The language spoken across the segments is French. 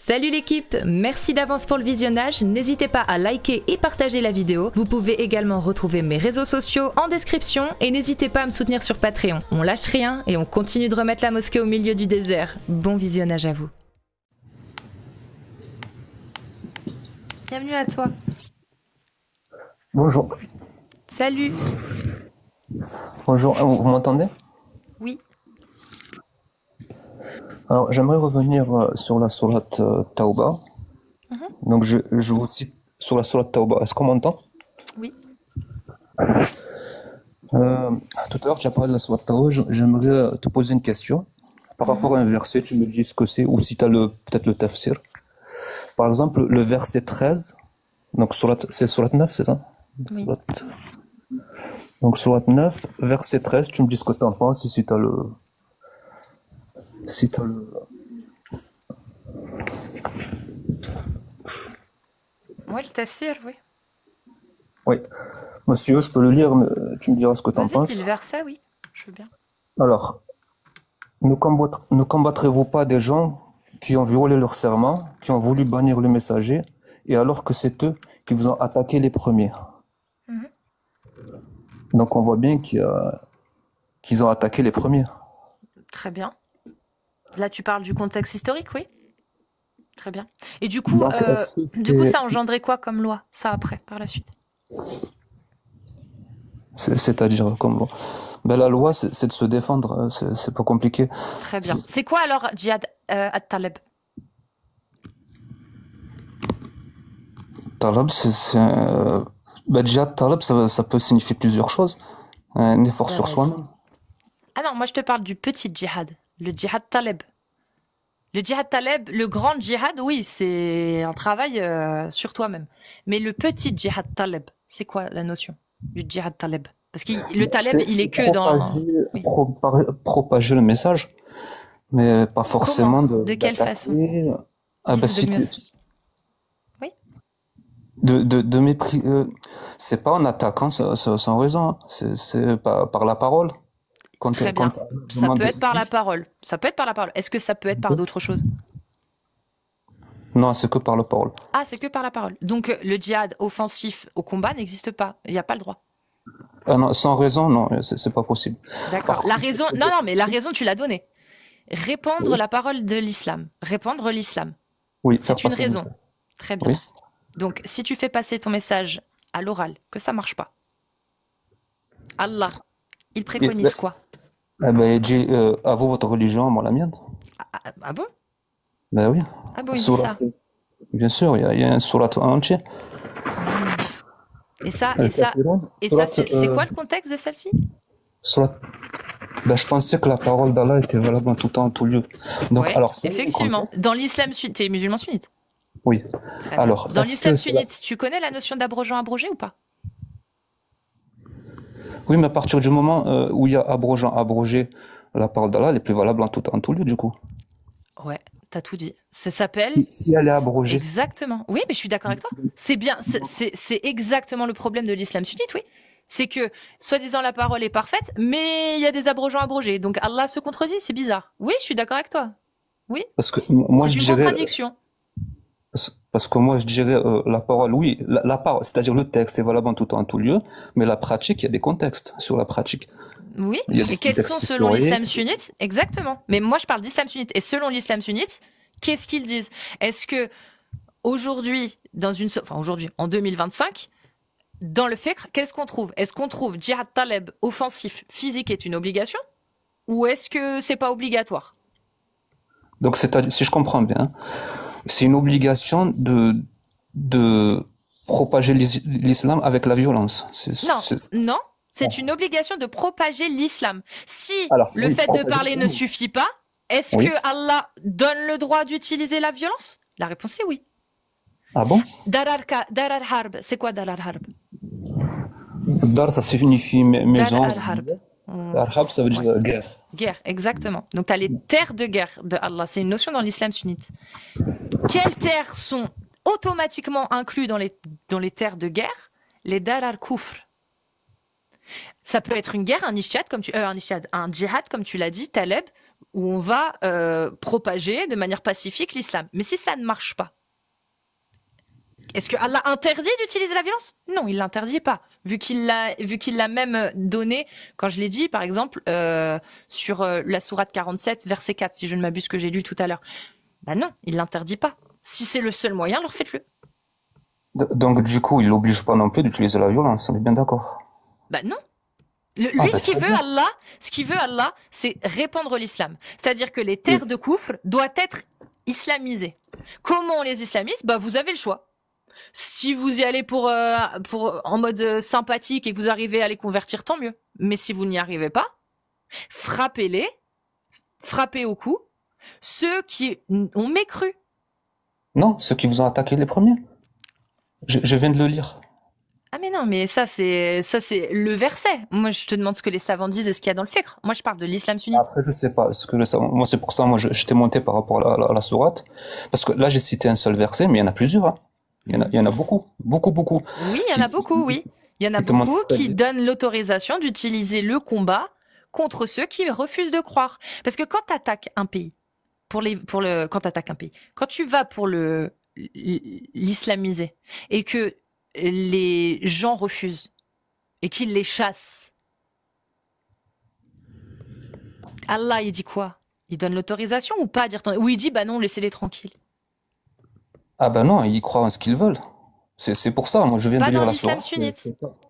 Salut l'équipe, merci d'avance pour le visionnage, n'hésitez pas à liker et partager la vidéo. Vous pouvez également retrouver mes réseaux sociaux en description et n'hésitez pas à me soutenir sur Patreon. On lâche rien et on continue de remettre la mosquée au milieu du désert. Bon visionnage à vous. Bienvenue à toi. Bonjour. Salut. Bonjour, vous m'entendez? Oui. Alors, j'aimerais revenir sur la sourate Tauba. Donc, je vous cite sur la sourate Tauba. Est-ce qu'on m'entend? Oui. Tout à l'heure, tu as parlé de la sourate Tauba. J'aimerais te poser une question. Par rapport à un verset, tu me dis ce que c'est, ou si tu as peut-être le tafsir. Par exemple, le verset 13. Donc, c'est sourate 9, c'est ça? Oui. Donc, sourate 9, verset 13, tu me dis ce que tu en penses, si tu as le... Si tu as le... Moi, le tafsir, oui. Oui. Monsieur, je peux le lire, mais tu me diras ce que tu en Vas-y, penses. dis le verset, oui. Je veux bien. Alors, ne combattrez-vous pas des gens qui ont violé leur serment, qui ont voulu bannir le messager, et alors que c'est eux qui vous ont attaqué les premiers? Donc on voit bien qu'ils ont attaqué les premiers. Très bien. Là, tu parles du contexte historique, oui. Très bien. Et du coup, Donc, ça a engendré quoi comme loi, ça après, par la suite? C'est-à-dire, comme ben, la loi, c'est de se défendre, c'est pas compliqué. Très bien. C'est quoi alors Djihad at-Taleb? Talab, ben, Djihad Talab, ça peut signifier plusieurs choses. Un effort sur soi-même. Ah non, moi je te parle du petit djihad, le djihad Taleb. Le djihad Taleb, le grand djihad, oui, c'est un travail sur toi-même. Mais le petit djihad Taleb, c'est quoi la notion du djihad Taleb? Parce que le Taleb, il est que dans... Oui. Propager le message, mais pas forcément de quelle façon? Ah bah si Oui. De mépris, c'est pas en attaquant sans raison, hein. C'est par la parole. Très bien. Ça peut être par la parole. Ça peut être par la parole. Est-ce que ça peut être par d'autres choses? Non, c'est que par la parole. Ah, c'est que par la parole. Donc le djihad offensif au combat n'existe pas. Il n'y a pas le droit. Ah non, sans raison, non, c'est pas possible. D'accord. La raison, non, mais la raison, tu l'as donnée. Répandre la parole de l'islam. Répandre l'islam. Oui, c'est une raison. Très bien. Oui. Donc, si tu fais passer ton message à l'oral, que ça marche pas, Allah, il préconise quoi? Eh ben, il dit, à vous votre religion, moi la mienne. Ah bon? Ben oui. Ah bon, il dit ça? Bien sûr, il y a un surat entier. Et ça, c'est quoi le contexte de celle-ci? Ben, je pensais que la parole d'Allah était valable en tout temps, en tout lieu. Donc, ouais, alors, effectivement. Dans l'islam sunnite, t'es musulman sunnite? Oui. Alors, dans l'islam sunnite, tu connais la notion d'abrogeant abrogé ou pas? Oui, mais à partir du moment où il y a abrogeant abrogé, la parole d'Allah, elle est plus valable en tout lieu, du coup. Ouais, t'as tout dit. Ça s'appelle... Si elle est abrogée. Exactement. Oui, mais je suis d'accord avec toi. C'est bien, c'est exactement le problème de l'islam sunnite, oui. C'est que, soi-disant, la parole est parfaite, mais il y a des abrogeants abrogés. Donc Allah se contredit, c'est bizarre. Oui, je suis d'accord avec toi. Oui. Parce que moi, c'est une contradiction. Parce que moi, je dirais la parole, oui, la parole, c'est-à-dire le texte est valable en tout temps, en tout lieu, mais la pratique, il y a des contextes sur la pratique. Oui, et quels sont selon l'islam sunnite? Exactement. Mais moi, je parle d'islam sunnite. Et selon l'islam sunnite, qu'est-ce qu'ils disent? Est-ce que aujourd'hui, aujourd'hui, en 2025, dans le fiqh, qu'est-ce qu'on trouve? Est-ce qu'on trouve djihad taleb offensif physique est une obligation? Ou est-ce que c'est pas obligatoire? Donc, si je comprends bien, c'est une obligation de propager l'islam avec la violence. Non, c'est une obligation de propager l'islam. Si le fait de parler ne suffit pas, est-ce que Allah donne le droit d'utiliser la violence? La réponse est oui. Ah bon? Darar harb, c'est quoi darar harb? Dar, ça signifie maison. Harb, ça veut dire guerre. Guerre, exactement. Donc, tu as les terres de guerre de Allah. C'est une notion dans l'islam sunnite. Quelles terres sont automatiquement incluses dans les terres de guerre? Les darar kufr. Ça peut être une guerre, un djihad, comme tu l'as dit, Taleb, où on va propager de manière pacifique l'islam. Mais si ça ne marche pas, est-ce que Allah interdit d'utiliser la violence? Non, il l'interdit pas, vu qu'il l'a même donné, quand je l'ai dit, par exemple, sur la sourate 47, verset 4, si je ne m'abuse, que j'ai lu tout à l'heure. Bah non, il l'interdit pas. Si c'est le seul moyen, alors faites-le. Donc, du coup, il l'oblige pas non plus d'utiliser la violence, on est bien d'accord. Bah non. Ah, Lui, bah, ce qu'il veut Allah, c'est répandre l'islam. C'est-à-dire que les terres de Koufr doivent être islamisées. Comment on les islamise? Bah, vous avez le choix. Si vous y allez pour en mode sympathique et que vous arrivez à les convertir, tant mieux. Mais si vous n'y arrivez pas, frappez au cou ceux qui ont mécru. Non, ceux qui vous ont attaqué les premiers. Je viens de le lire. Ah mais non, mais ça c'est le verset. Moi je te demande ce que les savants disent et ce qu'il y a dans le fiqh. Moi je parle de l'islam sunnite. Après, je sais pas ce que moi, c'est pour ça, moi, je t'ai monté par rapport à la sourate. Parce que là, j'ai cité un seul verset, mais il y en a plusieurs, hein. Il y en a beaucoup, beaucoup, beaucoup. Oui, il y en a beaucoup, oui. Il y en a beaucoup qui donnent l'autorisation d'utiliser le combat contre ceux qui refusent de croire. Parce que quand tu attaques un pays, quand tu vas pour l'islamiser et que les gens refusent et qu'ils les chassent, Allah, il dit quoi? Il donne l'autorisation ou pas à dire ou il dit bah non, laissez-les tranquilles. Ah ben non, ils croient en ce qu'ils veulent. C'est pour ça, moi je viens de lire la sourate.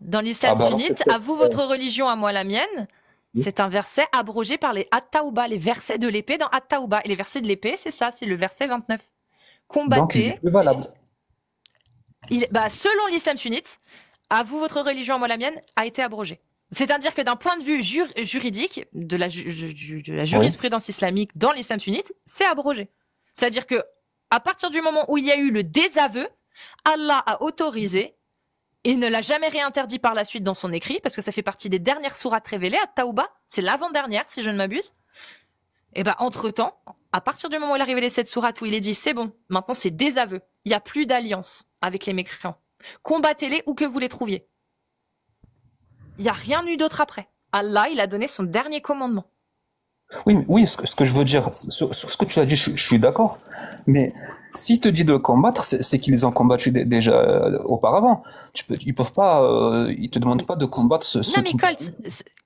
Dans l'islam sunnite, à vous votre religion, à moi la mienne, c'est un verset abrogé par les At-Tawba, les versets de l'épée dans At-Tawba. Et les versets de l'épée, c'est ça, c'est le verset 29. Combattez. Donc il est plus valable. Selon l'islam sunnite, à vous votre religion, à moi la mienne, a été abrogé. C'est-à-dire que d'un point de vue juridique, de la jurisprudence islamique dans l'islam sunnite, c'est abrogé. C'est-à-dire que à partir du moment où il y a eu le désaveu, Allah a autorisé et ne l'a jamais réinterdit par la suite dans son écrit, parce que ça fait partie des dernières sourates révélées à Tawba, c'est l'avant-dernière si je ne m'abuse. Et entre-temps, à partir du moment où il a révélé cette sourate où il est dit c'est bon, maintenant c'est désaveu, il n'y a plus d'alliance avec les mécréants. Combattez-les où que vous les trouviez. Il n'y a rien eu d'autre après. Allah, il a donné son dernier commandement. Oui, ce que je veux dire, sur ce que tu as dit, je suis d'accord. Mais s'il te dit de combattre, c'est qu'ils ont combattu déjà auparavant. Ils peuvent pas, ils te demandent pas de combattre Non, mais Colt,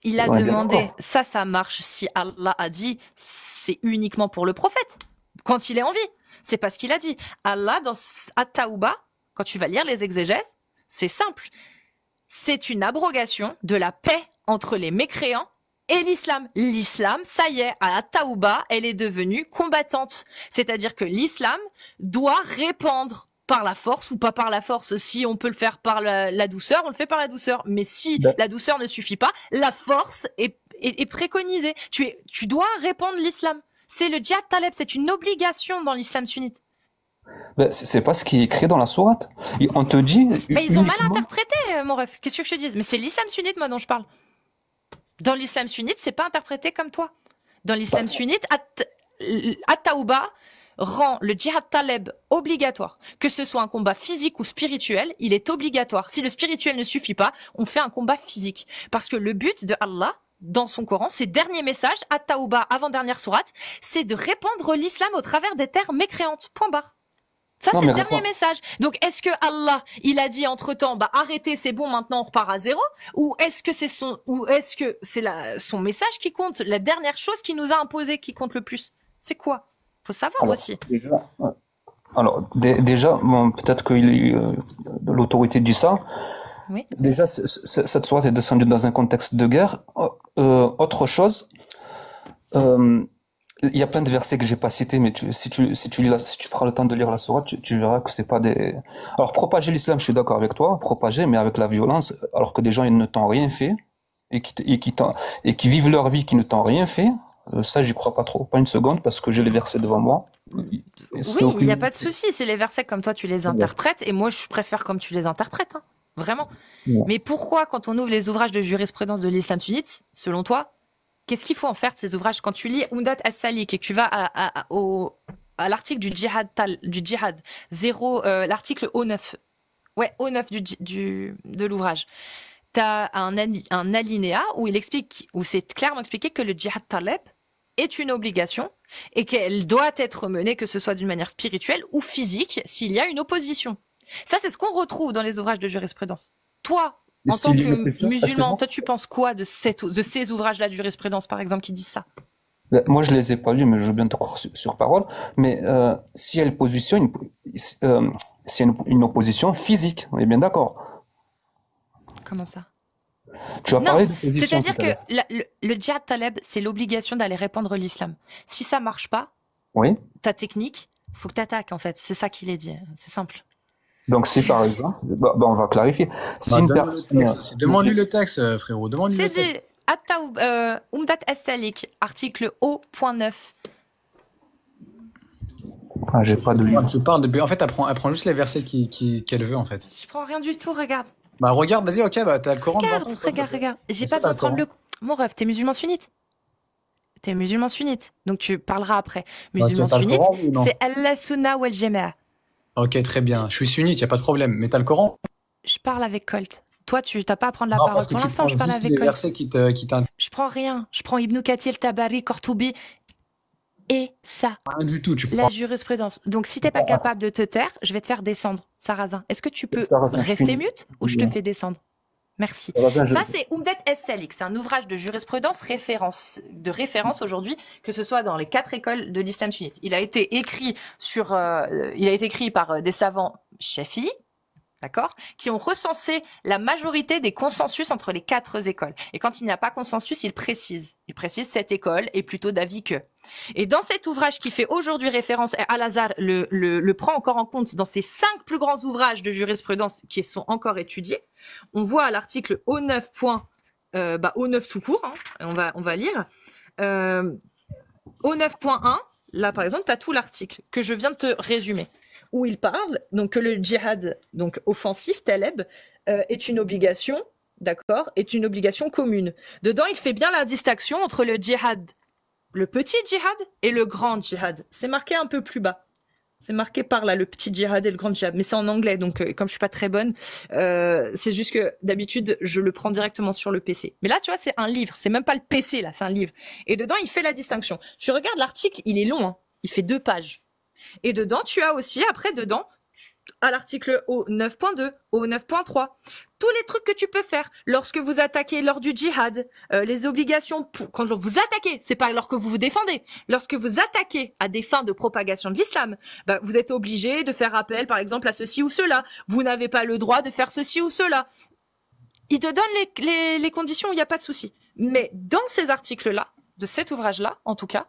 il a demandé, ça marche si Allah a dit, c'est uniquement pour le prophète, quand il est en vie. C'est pas ce qu'il a dit. Allah, dans At-Tawba, quand tu vas lire les exégèses, c'est simple. C'est une abrogation de la paix entre les mécréants et l'islam. L'islam, ça y est, à Taouba, elle est devenue combattante. C'est-à-dire que l'islam doit répandre par la force ou pas par la force. Si on peut le faire par la douceur, on le fait par la douceur. Mais si la douceur ne suffit pas, la force est préconisée. Tu dois répandre l'islam. C'est le djihad taleb, c'est une obligation dans l'islam sunnite. C'est pas ce qui est écrit dans la sourate. On te dit. Ils ont mal interprété, mon ref. Qu'est-ce que je te dis? Mais c'est l'islam sunnite, moi, dont je parle. Dans l'islam sunnite, c'est pas interprété comme toi. Dans l'islam sunnite, At-Tawba rend le djihad taleb obligatoire. Que ce soit un combat physique ou spirituel, il est obligatoire. Si le spirituel ne suffit pas, on fait un combat physique. Parce que le but de Allah, dans son Coran, ses derniers messages, At-Tawba, avant-dernière sourate, c'est de répandre l'islam au travers des terres mécréantes. Point barre. Ça, c'est le dernier message. Donc, est-ce que Allah, il a dit entre-temps, arrêtez, c'est bon, maintenant on repart à zéro? Ou est-ce que c'est son message qui compte, la dernière chose qu'il nous a imposée qui compte le plus? C'est quoi? Faut savoir aussi. Déjà, bon, peut-être que l'autorité dit ça. Oui. Déjà, cette sourate est descendue dans un contexte de guerre. Autre chose, il y a plein de versets que j'ai pas cités, mais si tu prends le temps de lire la sourate, tu verras que c'est pas des. Alors propager l'islam, je suis d'accord avec toi, propager, mais avec la violence, alors que des gens ils ne t'ont rien fait et qui vivent leur vie qui ne t'ont rien fait, ça j'y crois pas trop, pas une seconde, parce que j'ai les versets devant moi. Oui, il n'y a pas de souci, c'est les versets comme toi tu les interprètes, et moi je préfère comme tu les interprètes, hein, vraiment. Ouais. Mais pourquoi quand on ouvre les ouvrages de jurisprudence de l'islam sunnite, selon toi? Qu'est-ce qu'il faut en faire de ces ouvrages? Quand tu lis Umdat as-Salik et que tu vas à l'article du djihad, l'article O9, O9 de l'ouvrage, tu as un alinéa où il explique, où c'est clairement expliqué que le djihad taleb est une obligation et qu'elle doit être menée, que ce soit d'une manière spirituelle ou physique, s'il y a une opposition. Ça, c'est ce qu'on retrouve dans les ouvrages de jurisprudence. Toi, en tant que musulman, toi, tu penses quoi de ces ouvrages-là de jurisprudence, par exemple, qui disent ça? Moi, je les ai pas lus, mais je veux bien te croire sur parole. Mais si elle positionne, s'il y a une opposition physique, on est bien d'accord. Comment ça? Tu as parlé d'opposition. C'est-à-dire que le djihad taleb, c'est l'obligation d'aller répandre l'islam. Si ça marche pas, oui, ta technique, faut que tu attaques, en fait. C'est ça qu'il est dit. C'est simple. Donc, si par exemple, on va clarifier. Si une personne. Demande-lui le texte, frérot. Demande-lui le texte. C'est Umdat as-Salik, article O.9. Ah, j'ai pas de livre. Tu parles de. En fait, elle prend juste les versets qu'elle veut, en fait. Je prends rien du tout, regarde. Bah, regarde, vas-y, ok, bah, t'as le Coran devant toi. Regarde. J'ai pas besoin de prendre le. Mon rêve, t'es musulman sunnite. Donc tu parleras après. Musulman sunnite, c'est Allah Sunna wal Jama'a. Ok, très bien. Je suis sunnite, y a pas de problème. Mais t'as le Coran? Je parle avec Colt. Toi, tu n'as pas à prendre la parole. Pour l'instant, je parle avec Colt. Versets qui je prends rien. Je prends Ibn Kathir, Tabari, Kortoubi et ça. Rien du tout. La jurisprudence. Donc, si t'es pas capable de te taire, je vais te faire descendre, Sarrazin. Est-ce que tu peux rester mute ou je te fais descendre? Merci. Ça, c'est Umdat as-Salik. C'est un ouvrage de jurisprudence de référence aujourd'hui, que ce soit dans les 4 écoles de l'islam sunnite. Il a été écrit par des savants Shafi'i, d'accord, qui ont recensé la majorité des consensus entre les 4 écoles. Et quand il n'y a pas consensus, il précise cette école est plutôt d'avis que. Et dans cet ouvrage qui fait aujourd'hui référence, Al-Azhar le prend encore en compte dans ses 5 plus grands ouvrages de jurisprudence qui sont encore étudiés. On voit à l'article O9. O9 tout court, hein, on va lire. O9.1, là par exemple, tu as tout l'article que je viens de te résumer, où il parle donc que le djihad donc offensif, taleb, est une obligation, d'accord, est une obligation commune. Dedans, il fait bien la distinction entre le djihad, le petit djihad et le grand djihad. C'est marqué un peu plus bas. C'est marqué par là, le petit djihad et le grand djihad. Mais c'est en anglais, donc comme je suis pas très bonne, c'est juste que d'habitude, je le prends directement sur le PC. Mais là, tu vois, c'est un livre. C'est même pas le PC, là, c'est un livre. Et dedans, il fait la distinction. Tu regardes l'article, il est long, hein. Il fait 2 pages. Et dedans, tu as aussi, à l'article O9.2, O9.3, tous les trucs que tu peux faire lorsque vous attaquez lors du djihad, les obligations quand vous attaquez, c'est pas lorsque vous vous défendez, lorsque vous attaquez à des fins de propagation de l'islam, vous êtes obligé de faire appel, par exemple, à ceci ou cela. Vous n'avez pas le droit de faire ceci ou cela. Il te donne les conditions, il n'y a pas de souci. Mais dans ces articles-là, de cet ouvrage-là, en tout cas,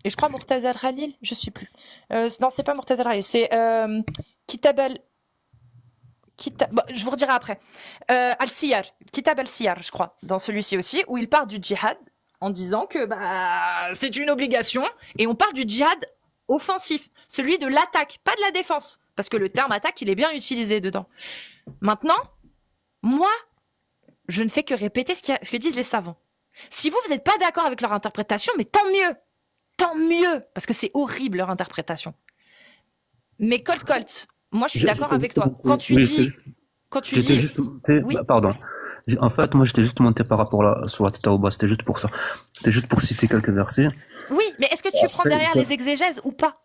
et je crois Murtaza al-Khalil, je suis plus. Non, c'est pas Murtaza al-Khalil, c'est je vous redirai après. Al-Siyar, Kitab al-Siyar, je crois, dans celui-ci aussi, où il parle du djihad en disant que c'est une obligation, et on parle du djihad offensif, celui de l'attaque, pas de la défense, parce que le terme attaque, il est bien utilisé dedans. Maintenant, moi, je ne fais que répéter ce que disent les savants. Si vous n'êtes pas d'accord avec leur interprétation, mais tant mieux, parce que c'est horrible leur interprétation. Mais Colt, moi je suis d'accord avec toi. Quand tu dis... Juste monté, oui. Pardon. En fait, moi j'étais juste monté par rapport à la Surat Tawbah, c'était juste pour ça. C'était juste pour citer quelques versets. Oui, mais est-ce que tu prends derrière les exégèses ou pas?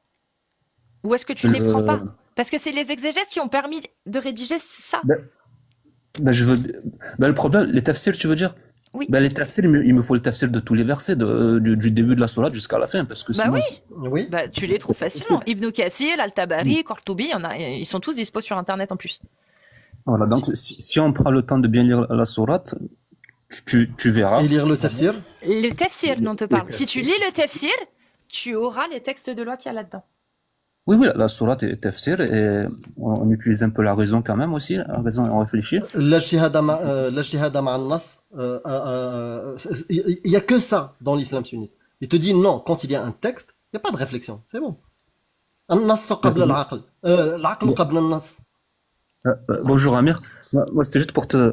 Ou est-ce que tu ne les prends pas? Parce que c'est les exégèses qui ont permis de rédiger ça. Le problème, les tafsirs, tu veux dire? Oui. Les tafsirs, il me faut le tafsir de tous les versets, du début de la sourate jusqu'à la fin, parce que sinon... Oui. Tu les trouves facilement. Ibn Kathir, Al-Tabari, Kortoubi, ils sont tous dispo sur Internet en plus. Voilà, donc si on prend le temps de bien lire la sourate, tu verras. Et lire le tafsir? Le tafsir dont on te parle. Si tu lis le tafsir, tu auras les textes de loi qu'il y a là-dedans. Oui, la sourate est tafsir, et on utilise un peu la raison quand même aussi, la raison et on réfléchit. La shihada ma'an nas, il n'y a que ça dans l'islam sunnite. Il te dit non, quand il y a un texte, il n'y a pas de réflexion, c'est bon. An-nas qabla al-aql, al-aql qabla an-nas. Bonjour Amir, moi c'était juste pour te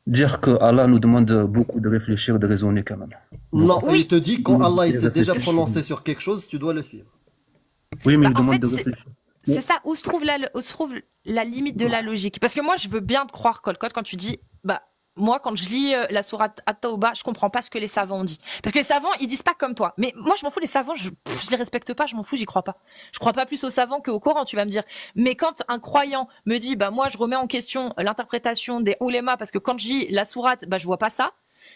dire que Allah nous demande beaucoup de réfléchir, de raisonner quand même. Non, oui. Il te dit quand Allah il s'est déjà prononcé sur quelque chose, tu dois le suivre. Oui, mais il demande de réfléchir. C'est ça, où se trouve la limite de la logique. Parce que moi, je veux bien te croire, Colcotte, quand tu dis, moi, quand je lis la sourate At-Tawbah, je comprends pas ce que les savants ont dit. Parce que les savants, ils disent pas comme toi. Mais moi, je m'en fous, les savants, je les respecte pas, je m'en fous, j'y crois pas. Je crois pas plus aux savants qu'au Coran, tu vas me dire. Mais quand un croyant me dit, bah, moi, je remets en question l'interprétation des ulémas, parce que quand je lis la sourate, bah, je vois pas ça,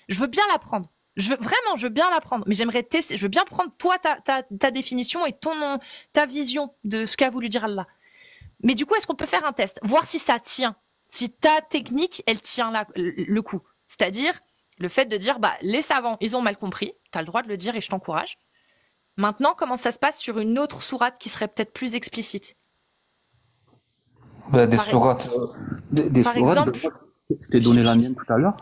je veux bien l'apprendre. Je veux bien l'apprendre. Mais j'aimerais tester, je veux bien prendre, toi, ta définition et ta vision de ce qu'a voulu dire Allah. Mais du coup, est-ce qu'on peut faire un test? Voir si ça tient. Si ta technique, elle tient le coup. C'est-à-dire, le fait de dire, bah, les savants, ils ont mal compris. T'as le droit de le dire et je t'encourage. Maintenant, comment ça se passe sur une autre sourate qui serait peut-être plus explicite? Bah, des sourates, par exemple, je t'ai donné la mienne tout à l'heure.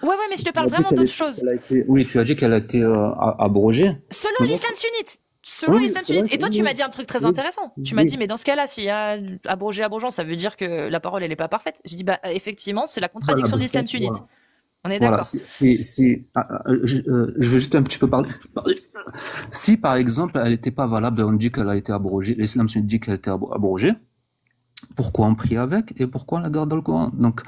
Ouais, mais je te parle vraiment d'autre chose. Oui, tu as dit qu'elle a été abrogée. Selon l'islam sunnite. Selon l'islam sunnite. Et toi, tu m'as dit un truc très intéressant. Tu m'as dit, mais dans ce cas-là, s'il y a abrogeant, ça veut dire que la parole, elle est pas parfaite. J'ai dit, bah, effectivement, c'est la contradiction de l'islam sunnite. Voilà. On est d'accord. Je veux juste un petit peu parler. Si, par exemple, elle n'était pas valable, on dit qu'elle a été abrogée, l'islam sunnite dit qu'elle a été abrogée, pourquoi on prie avec et pourquoi on la garde dans le Coran? Donc,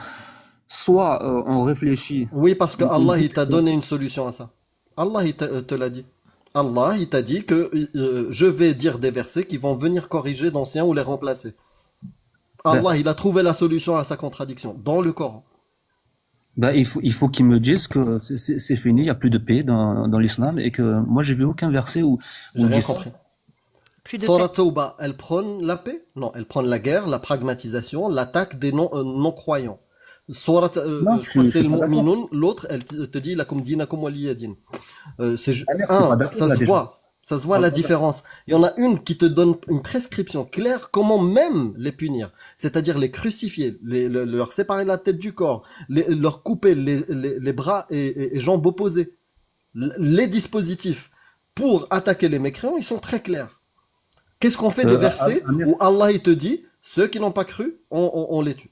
soit on réfléchit. Oui, parce que Allah, il t'a donné une solution à ça. Allah, il te l'a dit. Allah, il t'a dit que je vais dire des versets qui vont venir corriger d'anciens ou les remplacer. Allah, il a trouvé la solution à sa contradiction dans le Coran. Ben, il faut qu'ils me disent que c'est fini, il n'y a plus de paix dans l'islam et que moi j'ai vu aucun verset où on dit ça. Surah Tawbah, elle prône la paix? Non, elle prône la guerre, la pragmatisation, l'attaque des non-croyants. Surat, c'est le Mu'minun, l'autre, elle te dit lakum dinakum waliyadin. Ça se voit la différence. Il y en a une qui te donne une prescription claire comment même les punir, c'est-à-dire les crucifier, leur séparer la tête du corps, leur couper les bras et jambes opposées. Les dispositifs pour attaquer les mécréants, ils sont très clairs. Qu'est-ce qu'on fait des versets où Allah il te dit ceux qui n'ont pas cru, on les tue?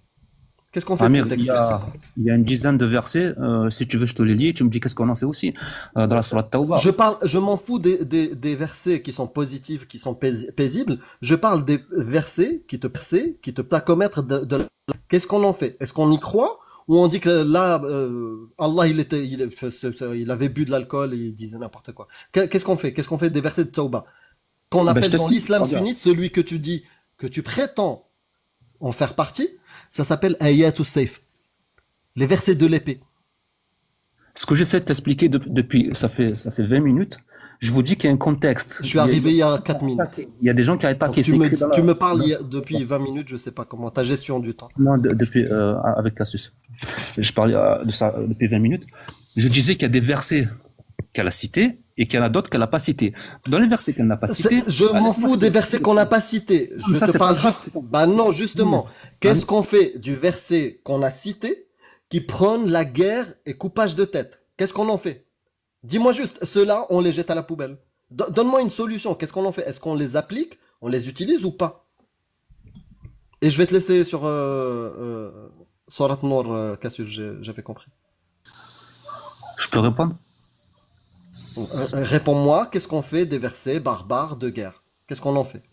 Qu'est-ce qu'on fait Amir, il y a une dizaine de versets, si tu veux je te les lis, tu me dis qu'est-ce qu'on en fait aussi dans la sourate Tawbah. Je m'en fous des versets qui sont positifs, qui sont paisibles, je parle des versets qui te commettre de qu'est-ce qu'on en fait? Est-ce qu'on y croit ou on dit que là Allah il avait bu de l'alcool et il disait n'importe quoi? Qu'est-ce qu'on fait? Qu'est-ce qu'on fait des versets de Tawbah qu'on appelle dans l'islam sunnite, celui que tu dis que tu prétends en faire partie? Ça s'appelle Ayatul Sayf. Les versets de l'épée. Ce que j'essaie de t'expliquer depuis, ça fait 20 minutes. Je vous dis qu'il y a un contexte. Je suis arrivé il y a 4 minutes. Il y a des gens qui n'arrêtent pas qui tu me parles depuis 20 minutes, je sais pas comment, ta gestion du temps. Non, depuis, avec Cassius. Je parlais de ça depuis 20 minutes. Je disais qu'il y a des versets qu'elle a cités et qu'il y en a d'autres qu'elle n'a pas cités. Dans les versets qu'elle n'a pas cités... Je m'en fous des versets qu'on n'a pas cités. Je te parle juste... Bah non, justement. Qu'est-ce qu'on fait du verset qu'on a cité qui prône la guerre et coupage de tête? Qu'est-ce qu'on en fait? Dis-moi juste, ceux-là, on les jette à la poubelle. Donne-moi une solution. Qu'est-ce qu'on en fait? Est-ce qu'on les applique? On les utilise ou pas? Et je vais te laisser sur Surat Nur, Cassius, j'avais compris. Je peux répondre? Réponds-moi, qu'est-ce qu'on fait des versets barbares de guerre? Qu'est-ce qu'on en fait?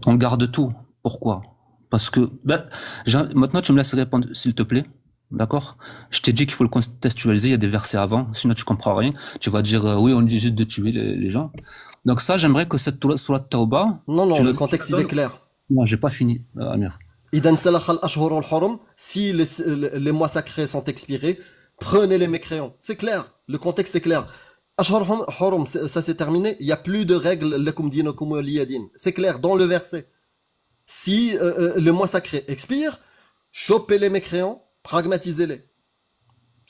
On garde tout. Pourquoi? Parce que... maintenant, tu me laisses répondre, s'il te plaît. D'accord? Je t'ai dit qu'il faut le contextualiser, il y a des versets avant, sinon tu comprends rien. Tu vas dire, oui, on dit juste de tuer les gens. Donc ça, j'aimerais que cette sourate Tawbah... Non, le contexte, il est clair. Non, j'ai pas fini, Amir. Si les mois sacrés sont expirés, prenez les mécréants. C'est clair. Le contexte est clair. Ashhur Hurum, ça c'est terminé. Il n'y a plus de règles. Lakum dinakum waliyadin. C'est clair dans le verset. Si le mois sacré expire, chopez les mécréants, pragmatisez-les.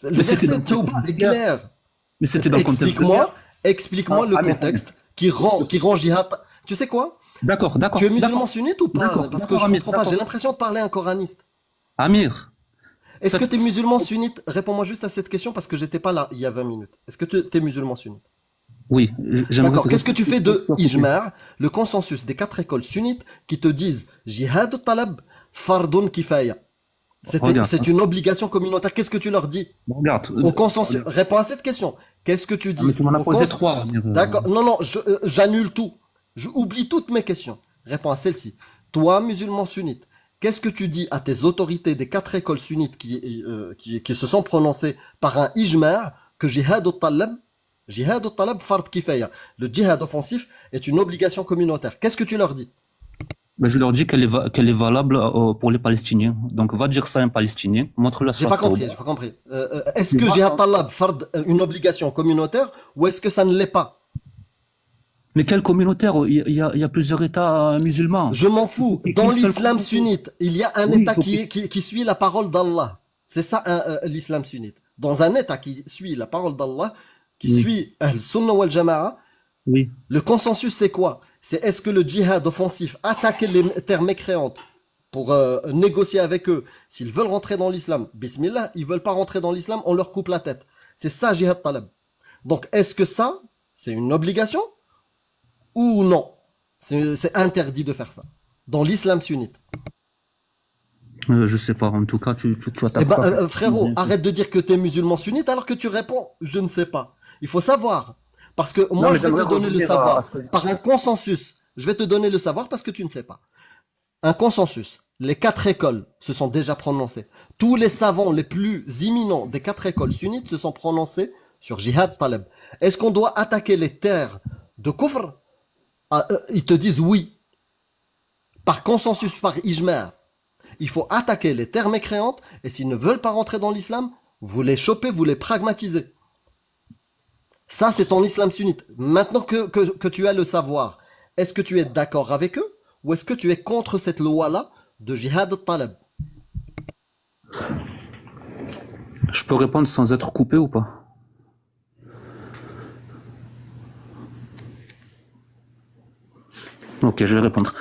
Le verset est clair. Mais c'était dans le contexte. Explique-moi le contexte qui rend jihad. Tu sais quoi? D'accord. Tu es musulman sunnite ou pas? Parce que je comprends pas. J'ai l'impression de parler à un coraniste. Amir. Est-ce que tu es musulman sunnite? Réponds-moi juste à cette question parce que j'étais pas là il y a 20 minutes. Est-ce que tu es musulman sunnite? Oui. D'accord. Qu'est-ce que tu fais de Ijma', le consensus des 4 écoles sunnites qui te disent Jihad talab fardun kifaya? C'est une obligation communautaire. Qu'est-ce que tu leur dis? Regarde. Au consensus. Réponds à cette question. Qu'est-ce que tu dis? Mais tu m'en as posé 3. D'accord. Non, j'annule tout. J'oublie toutes mes questions. Réponds à celle-ci. Toi, musulman sunnite, qu'est-ce que tu dis à tes autorités des 4 écoles sunnites qui se sont prononcées par un ijma' que jihad al-talab fard kifaya, le djihad offensif est une obligation communautaire? Qu'est-ce que tu leur dis? Ben, je leur dis qu'elle est valable pour les Palestiniens. Donc va dire ça à un Palestinien, montre la J'ai pas compris. Est-ce que jihad al-talab fard une obligation communautaire ou est-ce que ça ne l'est pas? Mais quel communautaire? Il y a plusieurs États musulmans. Je m'en fous. Dans l'islam sunnite, il y a un État qui suit la parole d'Allah. C'est ça l'islam sunnite. Dans un État qui suit la parole d'Allah, qui suit Al-Sunnah wal Jama'a, le consensus c'est quoi? C'est est-ce que le djihad offensif, attaquer les terres mécréantes pour négocier avec eux, s'ils veulent rentrer dans l'islam, bismillah, ils veulent pas rentrer dans l'islam, on leur coupe la tête. C'est ça jihad talab. Donc est-ce que ça, c'est une obligation ou non? C'est interdit de faire ça dans l'islam sunnite. Je sais pas, en tout cas, tu attaques frérot, arrête de dire que tu es musulman sunnite alors que tu réponds, je ne sais pas. Il faut savoir. Parce que moi, je vais te donner le savoir par un consensus. Je vais te donner le savoir parce que tu ne sais pas. Un consensus. Les 4 écoles se sont déjà prononcées. Tous les savants les plus imminents des 4 écoles sunnites se sont prononcés sur jihad talab. Est-ce qu'on doit attaquer les terres de Kufr? Ils te disent oui. Par consensus, par ijma'. Il faut attaquer les terres mécréantes et s'ils ne veulent pas rentrer dans l'islam, vous les chopez, vous les pragmatisez. Ça, c'est ton islam sunnite. Maintenant que tu as le savoir, est-ce que tu es d'accord avec eux ou est-ce que tu es contre cette loi-là de jihad talab? Je peux répondre sans être coupé ou pas? Ok, je vais répondre.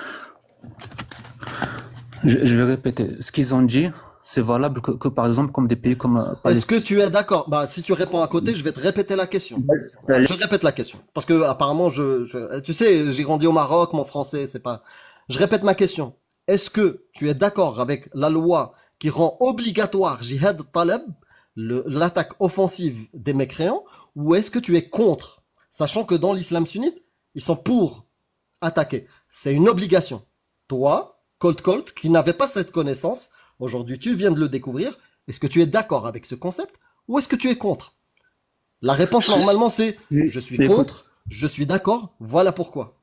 Je vais répéter. Ce qu'ils ont dit, c'est valable que par exemple comme des pays comme Palestine. Est-ce que tu es d'accord? Bah, si tu réponds à côté, je vais te répéter la question. Je répète la question. Parce que apparemment, tu sais, j'ai grandi au Maroc, mon français, c'est pas... Je répète ma question. Est-ce que tu es d'accord avec la loi qui rend obligatoire jihad talab, l'attaque offensive des mécréants, ou est-ce que tu es contre? Sachant que dans l'islam sunnite, ils sont pour attaquer. C'est une obligation. Toi, Colt, qui n'avait pas cette connaissance, aujourd'hui tu viens de le découvrir, est-ce que tu es d'accord avec ce concept ou est-ce que tu es contre? La réponse normalement c'est je suis contre, je suis d'accord, voilà pourquoi.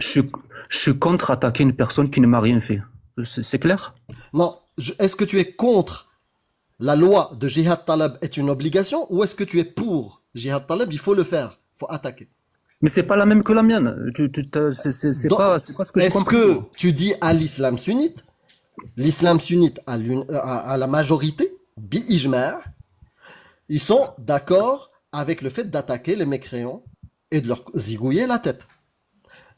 Je suis contre attaquer une personne qui ne m'a rien fait. C'est clair? Non, est-ce que tu es contre la loi de jihad talab est une obligation ou est-ce que tu es pour jihad talab, il faut le faire, il faut attaquer? Mais c'est pas la même que la mienne. C'est pas ce que j'ai compris. Est-ce que tu dis à l'islam sunnite à la majorité, bi-ijma', ils sont d'accord avec le fait d'attaquer les mécréants et de leur zigouiller la tête?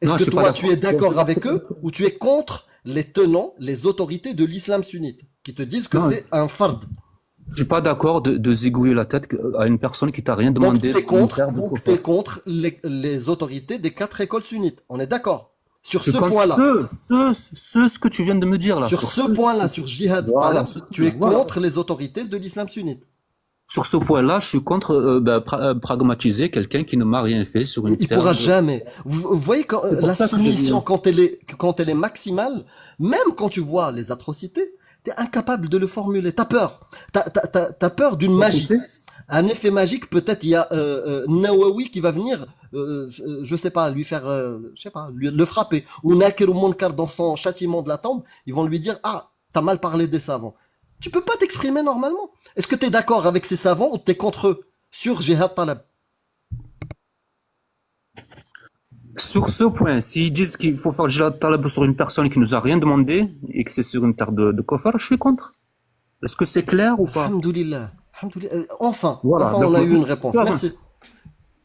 Est-ce que toi, tu es d'accord avec eux ou tu es contre les tenants, les autorités de l'islam sunnite qui te disent que c'est un fard? Je suis pas d'accord de zigouiller la tête à une personne qui t'a rien demandé. Donc t'es contre les autorités des 4 écoles sunnites. On est d'accord sur ce point-là. Ce que tu viens de me dire là. Sur ce point-là, sur jihad, voilà, tu es contre les autorités de l'islam sunnite. Sur ce point-là, je suis contre pragmatiser quelqu'un qui ne m'a rien fait sur une terre. Il pourra jamais. Vous voyez quand la soumission, quand elle est maximale, même quand tu vois les atrocités, t'es incapable de le formuler. T'as peur. T'as peur d'une magie. Un effet magique, peut-être il y a Nawawi qui va venir, je sais pas, lui faire, le frapper. Ou Nakir ou Munkar dans son châtiment de la tombe, ils vont lui dire, ah, t'as mal parlé des savants. Tu peux pas t'exprimer normalement. Est-ce que t'es d'accord avec ces savants ou t'es contre eux sur jihad talab? Sur ce point, s'ils disent qu'il faut faire jihad talab sur une personne qui nous a rien demandé et que c'est sur une terre de kofar, je suis contre. Est-ce que c'est clair ou pas? Alhamdoulilah. Enfin, on a eu une réponse. Merci.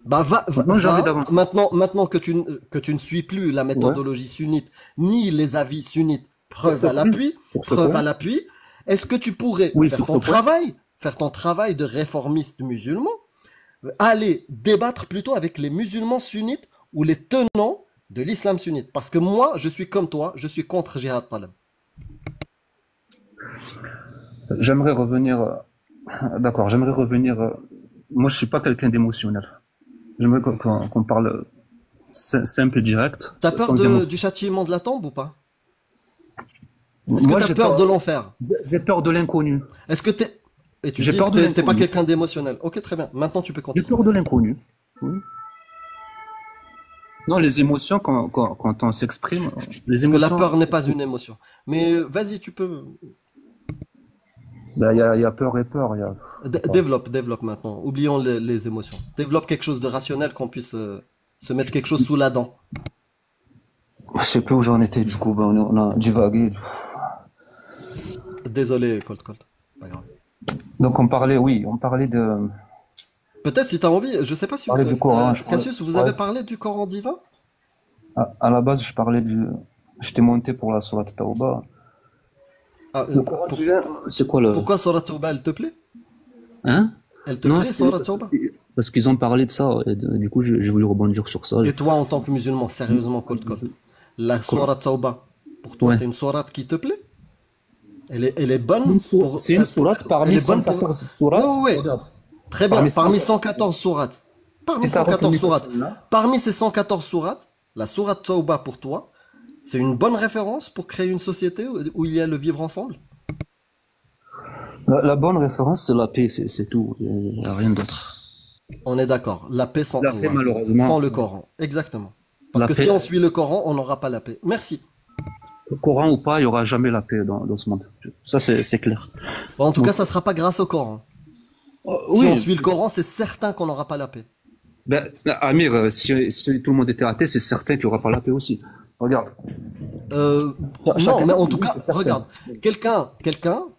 Bah, maintenant que tu ne suis plus la méthodologie sunnite, ni les avis sunnites, preuve à l'appui, est-ce que tu pourrais faire ton travail de réformiste musulman, aller débattre plutôt avec les musulmans sunnites ou les tenants de l'islam sunnite? Parce que moi, je suis comme toi, je suis contre jihad talab. J'aimerais revenir. D'accord, j'aimerais revenir. Moi, je suis pas quelqu'un d'émotionnel. J'aimerais qu'on parle simple et direct. T'as peur du châtiment de la tombe ou pas? Est-ce que tu as peur de l'enfer? J'ai peur de l'inconnu. Est-ce que t'es... Et tu dis que t'es pas quelqu'un d'émotionnel. Ok, très bien. Maintenant, tu peux continuer. J'ai peur de l'inconnu. Oui. Non, les émotions, quand on s'exprime, les émotions... La peur n'est pas une émotion. Mais vas-y, tu peux... Ben, y a peur et peur. Développe maintenant. Oublions les émotions. Développe quelque chose de rationnel qu'on puisse se mettre quelque chose sous la dent. Je sais plus où j'en étais, du coup, ben, on a divagué. Désolé, Colt. C'est pas grave. Donc on parlait de... Peut-être si tu as envie, je sais pas si vous... du Coran, Cassius, vous avez parlé du Coran divin? À la base, j'étais monté pour la Sourate Tauba. Le Coran divin, c'est quoi le... Pourquoi Sourate Tauba, elle te plaît? Hein? Elle te plaît, Sourate Tauba? Parce qu'ils ont parlé de ça, et du coup j'ai voulu rebondir sur ça. Et toi, en tant que musulman, sérieusement, Colt, la Sourate Tauba, pour toi, c'est une sourate qui te plaît? Elle est bonne. C'est une sourate parmi 114 sourates. Oui. Très bien, parmi 114 sourates. Parmi ces 114 sourates, la sourate Tauba pour toi, c'est une bonne référence pour créer une société où il y a le vivre ensemble? La bonne référence, c'est la paix, c'est tout. Il n'y a rien d'autre. On est d'accord. La paix sans Allah, malheureusement. sans le Coran. Exactement. Parce que si on suit le Coran, on n'aura pas la paix. Merci. Le Coran ou pas, il n'y aura jamais la paix dans ce monde. Ça, c'est clair. Bon, en tout cas, ça ne sera pas grâce au Coran. Si on suit le Coran, c'est certain qu'on n'aura pas la paix. Ben, Amir, si tout le monde était athée, c'est certain qu'il n'y aura pas la paix aussi. Regarde. Non, mais en tout cas, regarde. Quelqu'un,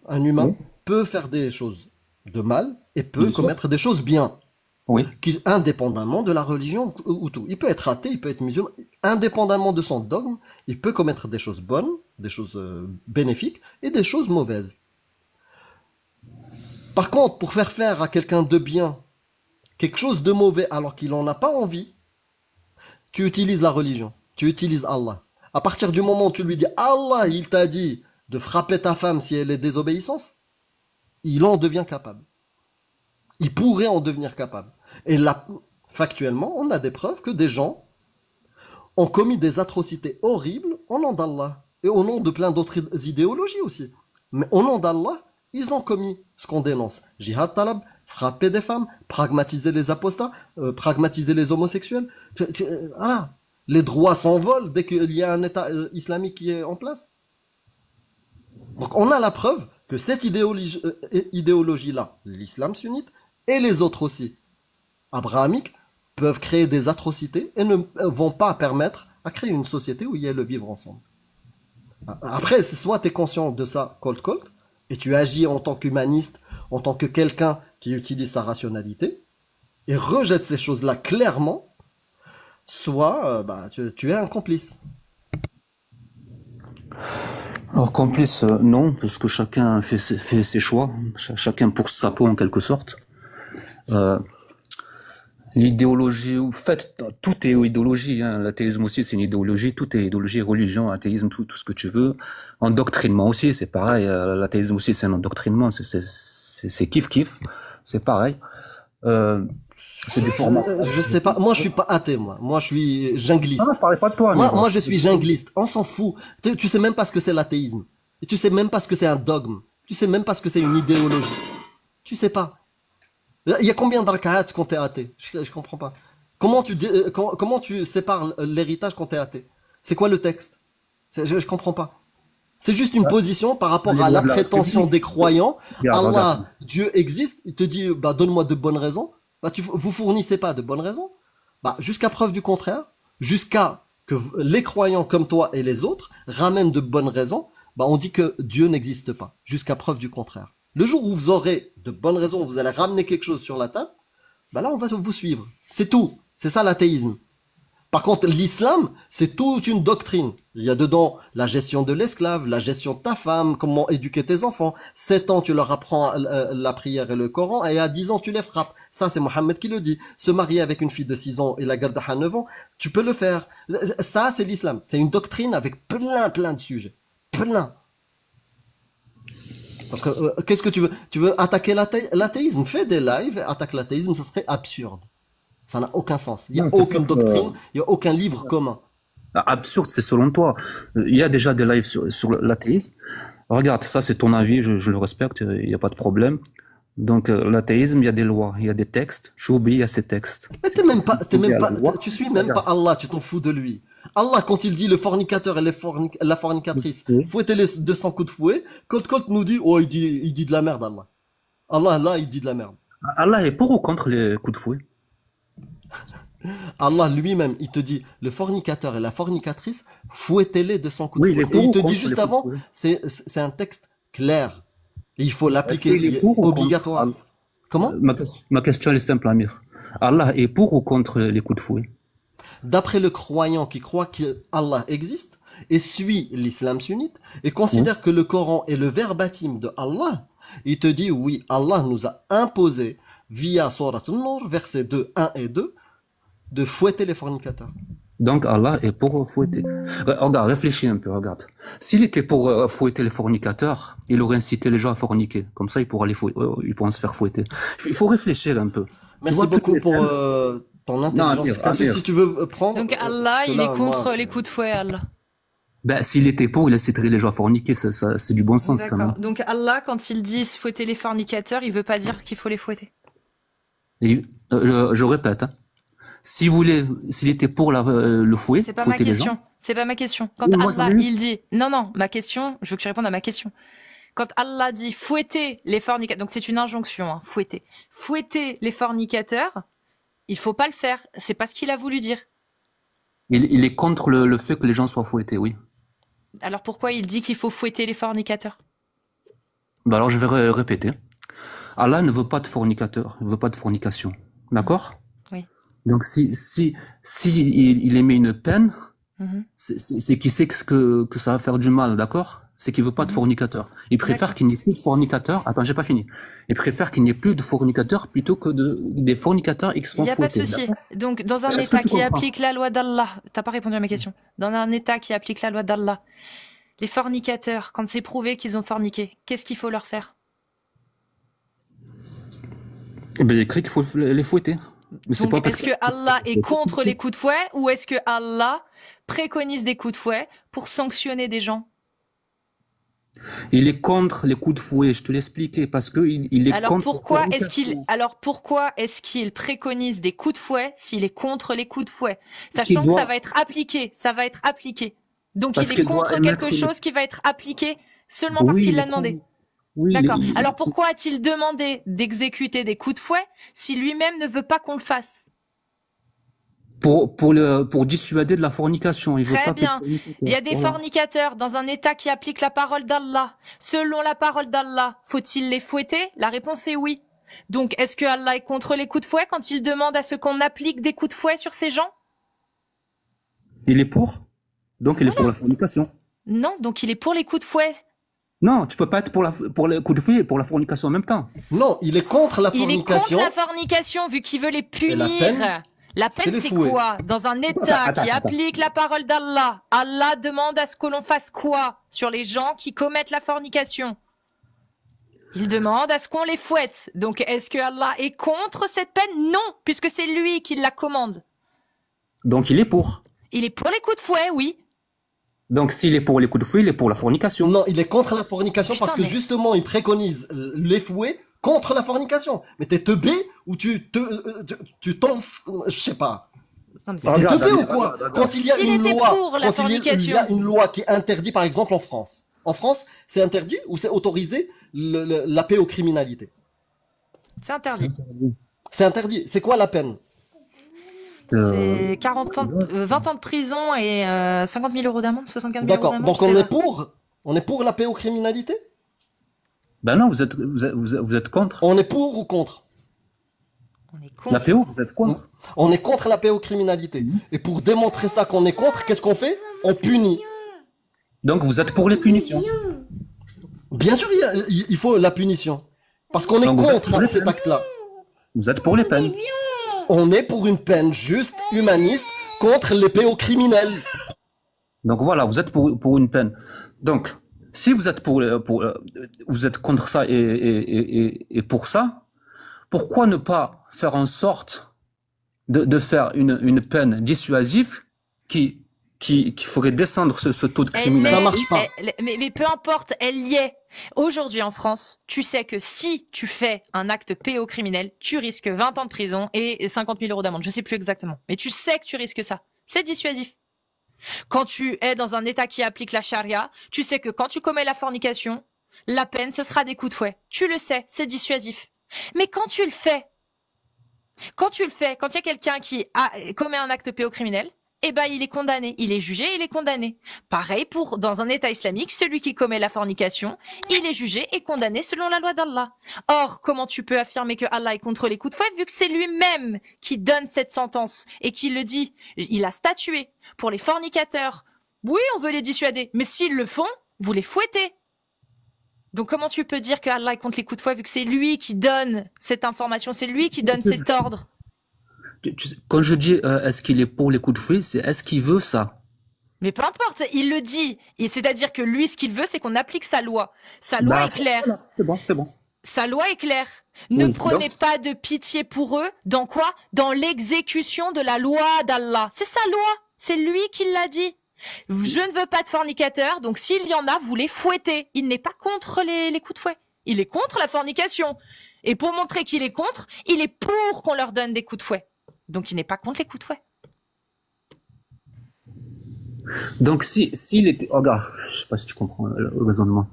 un humain, peut faire des choses de mal et peut commettre des choses bien. Oui. Indépendamment de la religion ou tout. Il peut être athée, il peut être musulman. Indépendamment de son dogme, il peut commettre des choses bonnes, des choses bénéfiques et des choses mauvaises. Par contre, pour faire à quelqu'un de bien quelque chose de mauvais alors qu'il n'en a pas envie, tu utilises la religion, tu utilises Allah. À partir du moment où tu lui dis Allah, il t'a dit de frapper ta femme si elle est désobéissante, il en devient capable. Il pourrait en devenir capable. Et là, factuellement, on a des preuves que des gens ont commis des atrocités horribles au nom d'Allah et au nom de plein d'autres idéologies aussi. Mais au nom d'Allah, ils ont commis ce qu'on dénonce. Jihad talab, frapper des femmes, pragmatiser les apostats, pragmatiser les homosexuels. Voilà. Les droits s'envolent dès qu'il y a un État islamique qui est en place. Donc on a la preuve que cette idéologie-là, l'islam sunnite, et les autres aussi, abrahamiques, peuvent créer des atrocités et ne vont pas permettre à créer une société où il y a le vivre ensemble. Après, c'est soit tu es conscient de ça, Colt, et tu agis en tant qu'humaniste, en tant que quelqu'un qui utilise sa rationalité, et rejette ces choses-là clairement, soit tu es un complice. Alors complice, non, parce que chacun fait ses choix, chacun pour sa peau en quelque sorte. L'idéologie, en fait, tout est idéologie, hein. L'athéisme aussi c'est une idéologie, tout est idéologie, religion, athéisme, tout ce que tu veux. Endoctrinement aussi, c'est pareil, l'athéisme aussi c'est un endoctrinement, c'est kiff, c'est pareil. C'est du format. Je sais pas, moi je suis pas athée, moi je suis jungliste. Non, je parlais pas de toi. Moi je suis jungliste, on s'en fout. Tu sais même pas ce que c'est l'athéisme. Et tu sais même pas ce que c'est un dogme. Tu sais même pas ce que c'est une idéologie. Tu sais pas. Il y a combien d'rak'at quand t'es athée? Je comprends pas. Comment tu sépares l'héritage quand t'es athée? C'est quoi le texte? Je comprends pas. C'est juste une position par rapport à la prétention des croyants. Allah, Dieu existe, il te dit, donne-moi de bonnes raisons. Vous fournissez pas de bonnes raisons. Jusqu'à preuve du contraire, jusqu'à que les croyants comme toi et les autres ramènent de bonnes raisons, on dit que Dieu n'existe pas. Jusqu'à preuve du contraire. Le jour où vous aurez de bonnes raisons, vous allez ramener quelque chose sur la table, là on va vous suivre. C'est tout. C'est ça l'athéisme. Par contre, l'islam, c'est toute une doctrine. Il y a dedans la gestion de l'esclave, la gestion de ta femme, comment éduquer tes enfants. 7 ans, tu leur apprends la prière et le Coran, et à 10 ans, tu les frappes. Ça, c'est Mohammed qui le dit. Se marier avec une fille de 6 ans et la garder à 9 ans, tu peux le faire. Ça, c'est l'islam. C'est une doctrine avec plein de sujets. Plein. Parce que, qu'est-ce que tu veux? Tu veux attaquer l'athéisme? Fais des lives et attaque l'athéisme, ça serait absurde. Ça n'a aucun sens. Il n'y a aucune doctrine, il n'y a aucun livre commun. Absurde, c'est selon toi. Il y a déjà des lives sur l'athéisme. Regarde, ça c'est ton avis, je le respecte, il n'y a pas de problème. Donc l'athéisme, il y a des lois, il y a des textes, tu obéis à ces textes. Mais tu suis même pas Allah, tu t'en fous de lui. Allah, quand il dit le fornicateur et la fornicatrice, fouettez-les de 100 coups de fouet, Colt nous dit, oh, il dit de la merde, Allah. Allah, là, il dit de la merde. Allah est pour ou contre les coups de fouet? Allah lui-même, il te dit, le fornicateur et la fornicatrice, fouettez-les de 100 coups de fouet. Et il te dit juste avant, c'est un texte clair. Et il faut l'appliquer, il est obligatoire. Comment? Ma question est simple, Amir. Allah est pour ou contre les coups de fouet? D'après le croyant qui croit qu'Allah existe et suit l'islam sunnite et considère que le Coran est le verbatim de Allah, il te dit oui, Allah nous a imposé via Surat An-Nur, versets 2, 1 et 2, de fouetter les fornicateurs. Donc Allah est pour fouetter. Regarde, réfléchis un peu, regarde. S'il était pour fouetter les fornicateurs, il aurait incité les gens à forniquer. Comme ça, ils pourront se faire fouetter. Il faut réfléchir un peu. Merci beaucoup pour ton intelligence. Si tu veux prendre... Donc Allah, il est contre les coups de fouet, Allah. Ben, s'il était pour, il inciterait les gens à forniquer. C'est du bon sens quand même. Donc Allah, quand il dit fouetter les fornicateurs, il veut pas dire qu'il faut les fouetter. Et, je répète, hein. S'il était pour le fouet, c'est pas ma question. C'est pas ma question. Quand Allah, il dit, non, ma question, je veux que tu répondes à ma question. Quand Allah dit fouetter les fornicateurs, donc c'est une injonction, hein, fouetter les fornicateurs, il faut pas le faire. C'est pas ce qu'il a voulu dire. Il est contre le fait que les gens soient fouettés, oui. Alors pourquoi il dit qu'il faut fouetter les fornicateurs? Ben alors je vais répéter. Allah ne veut pas de fornicateurs, il veut pas de fornication. D'accord? Oui. Donc si il émet une peine, c'est qu'il sait que ça va faire du mal, d'accord? C'est qu'il veut pas de fornicateurs. Il préfère qu'il n'y ait plus de fornicateurs. Attends, j'ai pas fini. Il préfère qu'il n'y ait plus de fornicateurs plutôt que des fornicateurs qui se font fouetter. Il n'y a pas de souci. Donc dans un État qui applique la loi d'Allah, t'as pas répondu à ma question. Dans un État qui applique la loi d'Allah, les fornicateurs, quand c'est prouvé qu'ils ont forniqué, qu'est-ce qu'il faut leur faire? Eh ben, il écrit qu'il faut les fouetter. Donc, est-ce que Allah est contre les coups de fouet ou est-ce que Allah préconise des coups de fouet pour sanctionner des gens? Il est contre les coups de fouet, je te l'expliquais, parce que il est alors contre. Pourquoi est-ce qu'il préconise des coups de fouet s'il est contre les coups de fouet, sachant que ça va être appliqué, Donc parce il est contre quelque chose qui va être appliqué seulement parce qu'il l'a demandé. Oui, d'accord. Alors pourquoi a-t-il demandé d'exécuter des coups de fouet si lui-même ne veut pas qu'on le fasse? Pour dissuader de la fornication. Très bien. Il y a des fornicateurs dans un État qui applique la parole d'Allah. Selon la parole d'Allah, faut-il les fouetter? La réponse est oui. Donc, est-ce que Allah est contre les coups de fouet quand il demande à ce qu'on applique des coups de fouet sur ces gens? Il est pour. Donc, il est pour la fornication. Non, donc il est pour les coups de fouet. Non, tu peux pas être pour les coups de fouet et pour la fornication en même temps. Non, il est contre la fornication. Il est contre la fornication vu qu'il veut les punir. La peine, c'est quoi? Dans un État qui applique la parole d'Allah, Allah demande à ce que l'on fasse quoi sur les gens qui commettent la fornication? Il demande à ce qu'on les fouette. Donc, est-ce que Allah est contre cette peine? Non, puisque c'est lui qui la commande. Donc, il est pour. Il est pour les coups de fouet, oui. Donc, s'il est pour les coups de fouet, il est pour la fornication. Non, il est contre la fornication parce que justement, il préconise les fouets contre la fornication. Mais t'es teubé ou tu je sais pas. T'es teubé ou quoi? Quand il y a une loi qui interdit, par exemple en France. En France, c'est interdit ou c'est autorisé la pédocriminalité? C'est interdit. C'est interdit. C'est quoi la peine? C'est 20 ans de prison et 50 000 euros d'amende, 64 000 euros d'amende. D'accord. Donc on est pour la pédocriminalité? Ben non, vous êtes contre. On est pour ou contre? On est contre. La PO, vous êtes contre. On est contre la pédocriminalité. Et pour démontrer ça qu'on est contre, qu'est-ce qu'on fait? On punit. Donc vous êtes pour les punitions? Bien sûr, il faut la punition. Parce qu'on est contre cet acte-là. Vous êtes pour les peines? On est pour une peine juste, humaniste, contre les pédocriminels. Donc voilà, vous êtes pour une peine. Donc, si vous êtes vous êtes contre ça et pour ça, pourquoi ne pas faire en sorte de faire une peine dissuasive qui qu'il faudrait descendre ce taux de criminalité. Ça marche pas. Mais peu importe, elle y est. Aujourd'hui en France, tu sais que si tu fais un acte pédocriminel, tu risques 20 ans de prison et 50 000 € d'amende. Je sais plus exactement. Mais tu sais que tu risques ça. C'est dissuasif. Quand tu es dans un État qui applique la charia, tu sais que quand tu commets la fornication, la peine, ce sera des coups de fouet. Tu le sais, c'est dissuasif. Mais quand tu le fais, quand il y a quelqu'un qui commet un acte pédocriminel, eh ben, il est condamné. Il est jugé, il est condamné. Pareil dans un État islamique, celui qui commet la fornication, il est jugé et condamné selon la loi d'Allah. Or, comment tu peux affirmer que Allah est contre les coups de fouet vu que c'est lui-même qui donne cette sentence et qui le dit? Il a statué pour les fornicateurs. Oui, on veut les dissuader. Mais s'ils le font, vous les fouettez. Donc comment tu peux dire que Allah est contre les coups de fouet vu que c'est lui qui donne cette information, c'est lui qui donne cet ordre? Quand je dis est-ce qu'il est pour les coups de fouet, c'est est-ce qu'il veut ça? Mais peu importe, il le dit. Et c'est-à-dire que lui, ce qu'il veut, c'est qu'on applique sa loi. Sa loi est claire. C'est bon. Sa loi est claire. Ne prenez pas de pitié pour eux. Dans quoi? Dans l'exécution de la loi d'Allah. C'est sa loi. C'est lui qui l'a dit. Je ne veux pas de fornicateurs, donc s'il y en a, vous les fouettez. Il n'est pas contre les coups de fouet. Il est contre la fornication. Et pour montrer qu'il est contre, il est pour qu'on leur donne des coups de fouet. Donc il n'est pas contre les coups de fouet. Donc s'il était... Oh, regarde, je sais pas si tu comprends le raisonnement.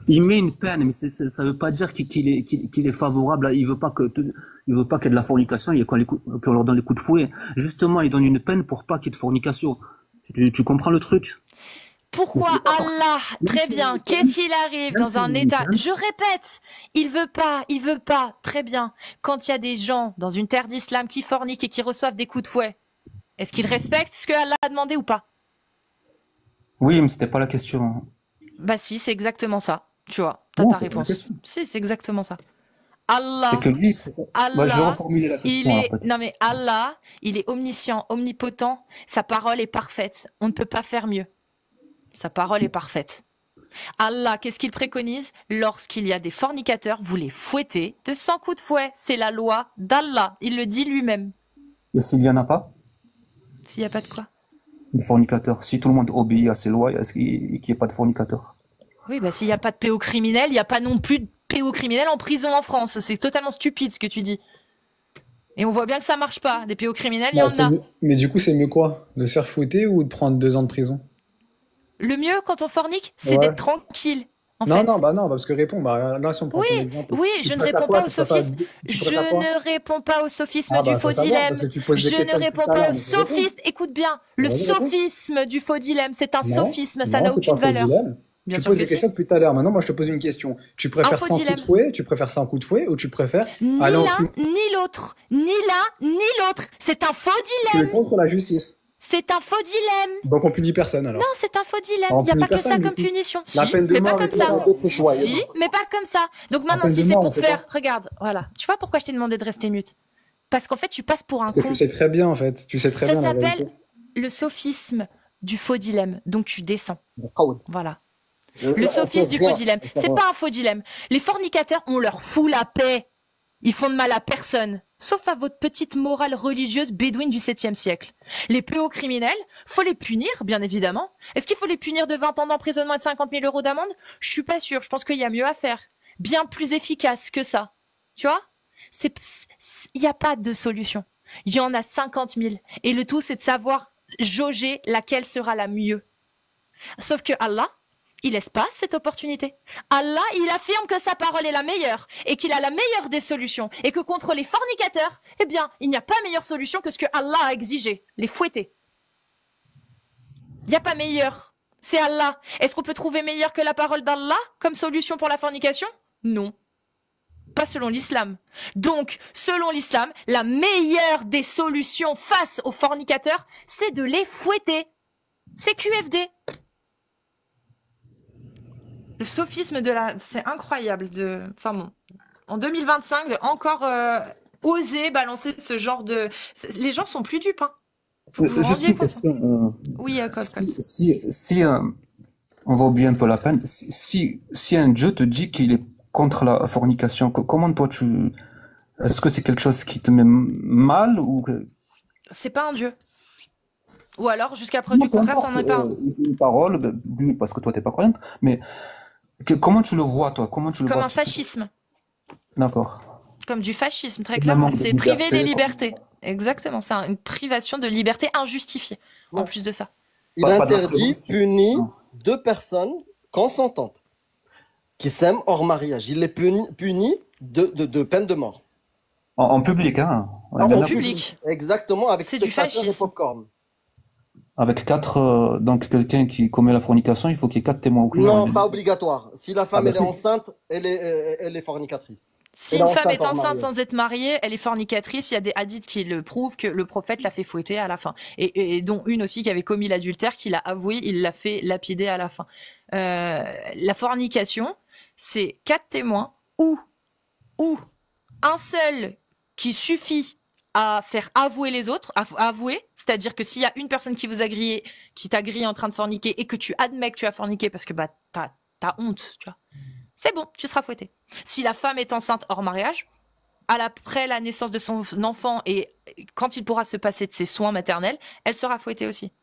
Il met une peine, mais ça veut pas dire qu'il est favorable. Il veut pas qu'il y ait de la fornication et qu'on leur donne les coups de fouet. Justement, il donne une peine pour pas qu'il y ait de fornication. Tu comprends le truc? Pourquoi Allah, très bien, qu'est-ce qu'il arrive dans un État? Je répète, il veut pas, très bien. Quand il y a des gens dans une terre d'islam qui forniquent et qui reçoivent des coups de fouet, est-ce qu'ils respectent ce que Allah a demandé ou pas? Oui, mais c'était pas la question. Bah si, c'est exactement ça. Tu vois, t'as ta réponse. Si, c'est exactement ça. Allah, c'est que lui, Allah, je vais reformuler la question. Non mais Allah, il est omniscient, omnipotent. Sa parole est parfaite. On ne peut pas faire mieux. Sa parole est parfaite. Allah, qu'est-ce qu'il préconise? Lorsqu'il y a des fornicateurs, vous les fouettez de 100 coups de fouet. C'est la loi d'Allah. Il le dit lui-même. Et s'il y en a pas? S'il n'y a pas de quoi? De fornicateurs. Si tout le monde obéit à ces lois, est-ce qu'il n'y ait pas de fornicateurs? Oui, bah s'il n'y a pas de pédocriminel, il n'y a pas non plus de pédocriminels en prison en France. C'est totalement stupide ce que tu dis. Et on voit bien que ça marche pas. Des pédocriminels, il y en a. Mais du coup, c'est mieux quoi? De se faire fouetter ou de prendre 2 ans de prison? Le mieux quand on fornique, c'est d'être tranquille. Non, parce que réponds, là, si on prend ton exemple. Oui, je ne réponds pas au sophisme. Je ne réponds pas au sophisme du faux dilemme. Je ne réponds pas au sophisme. Écoute bien, le sophisme du faux dilemme, c'est un sophisme, ça n'a aucune valeur. Tu poses des questions depuis tout à l'heure. Maintenant, moi, je te pose une question. Tu préfères 100 coups de fouet, ou tu préfères ni l'un, ni l'autre, ni l'un, ni l'autre. C'est un faux dilemme. Tu es contre la justice. C'est un faux dilemme. Donc on punit personne alors. Non, c'est un faux dilemme. Il n'y a pas que ça comme punition. La peine de mort, mais pas comme ça. Si, mais pas comme ça. Donc maintenant, si c'est pour faire, regarde, voilà. Tu vois pourquoi je t'ai demandé de rester mute? Parce qu'en fait, tu passes pour un con. Parce que tu sais très bien en fait. Tu sais très bien. Ça s'appelle le sophisme du faux dilemme. Donc tu descends. Voilà. Le sophisme du faux dilemme. C'est pas un faux dilemme. Les fornicateurs, on leur fout la paix. Ils font de mal à personne. Sauf à votre petite morale religieuse bédouine du 7e siècle. Les pédocriminels, faut les punir, bien évidemment. Est-ce qu'il faut les punir de 20 ans d'emprisonnement et de 50 000 € d'amende? Je suis pas sûre. Je pense qu'il y a mieux à faire. Bien plus efficace que ça. Tu vois? Il n'y a pas de solution. Il y en a 50 000. Et le tout, c'est de savoir jauger laquelle sera la mieux. Sauf que Allah, il laisse pas cette opportunité. Allah, il affirme que sa parole est la meilleure et qu'il a la meilleure des solutions et que contre les fornicateurs, eh bien, il n'y a pas meilleure solution que ce que Allah a exigé, les fouetter. Il n'y a pas meilleur. C'est Allah. Est-ce qu'on peut trouver meilleur que la parole d'Allah comme solution pour la fornication? Non. Pas selon l'islam. Donc, selon l'islam, la meilleure des solutions face aux fornicateurs, c'est de les fouetter. C'est QFD. Le sophisme de la... C'est incroyable de... Enfin bon, en 2025, de encore oser balancer ce genre de... Les gens sont plus dupes, hein. Faut que vous Juste une question. Oui, si on va oublier un peu la peine, si un Dieu te dit qu'il est contre la fornication, comment toi tu... Est-ce que c'est quelque chose qui te met mal ou... C'est pas un dieu. Ou alors, jusqu'à preuve du contraire, ça n'en est pas un. Une parole, parce que toi, t'es pas croyante, mais comment tu le vois, toi? Comment tu le vois? Comme un fascisme. D'accord. Comme du fascisme, très clairement. C'est priver des libertés. Exactement, c'est une privation de liberté injustifiée, en plus de ça. Il interdit, punit 2 personnes consentantes qui s'aiment hors mariage. Il les punit de peine de mort. En public, hein? En public. Exactement, avec c'est du fascisme. Popcorn. Avec 4, donc quelqu'un qui commet la fornication, il faut qu'il y ait 4 témoins oculaires. Non, pas obligatoire. Si la femme est enceinte, elle est fornicatrice. Si une femme est enceinte sans être mariée, elle est fornicatrice. Il y a des hadiths qui le prouvent que le prophète l'a fait fouetter à la fin. Et dont une aussi qui avait commis l'adultère, qui l'a avoué, il l'a fait lapider à la fin. La fornication, c'est 4 témoins ou un seul qui suffit à faire avouer les autres, à avouer, c'est-à-dire que s'il y a une personne qui vous a grillé, qui t'a grillé en train de forniquer et que tu admets que tu as forniqué parce que t'as honte, tu vois, c'est bon, tu seras fouetté. Si la femme est enceinte hors mariage, après la naissance de son enfant et quand il pourra se passer de ses soins maternels, elle sera fouettée aussi.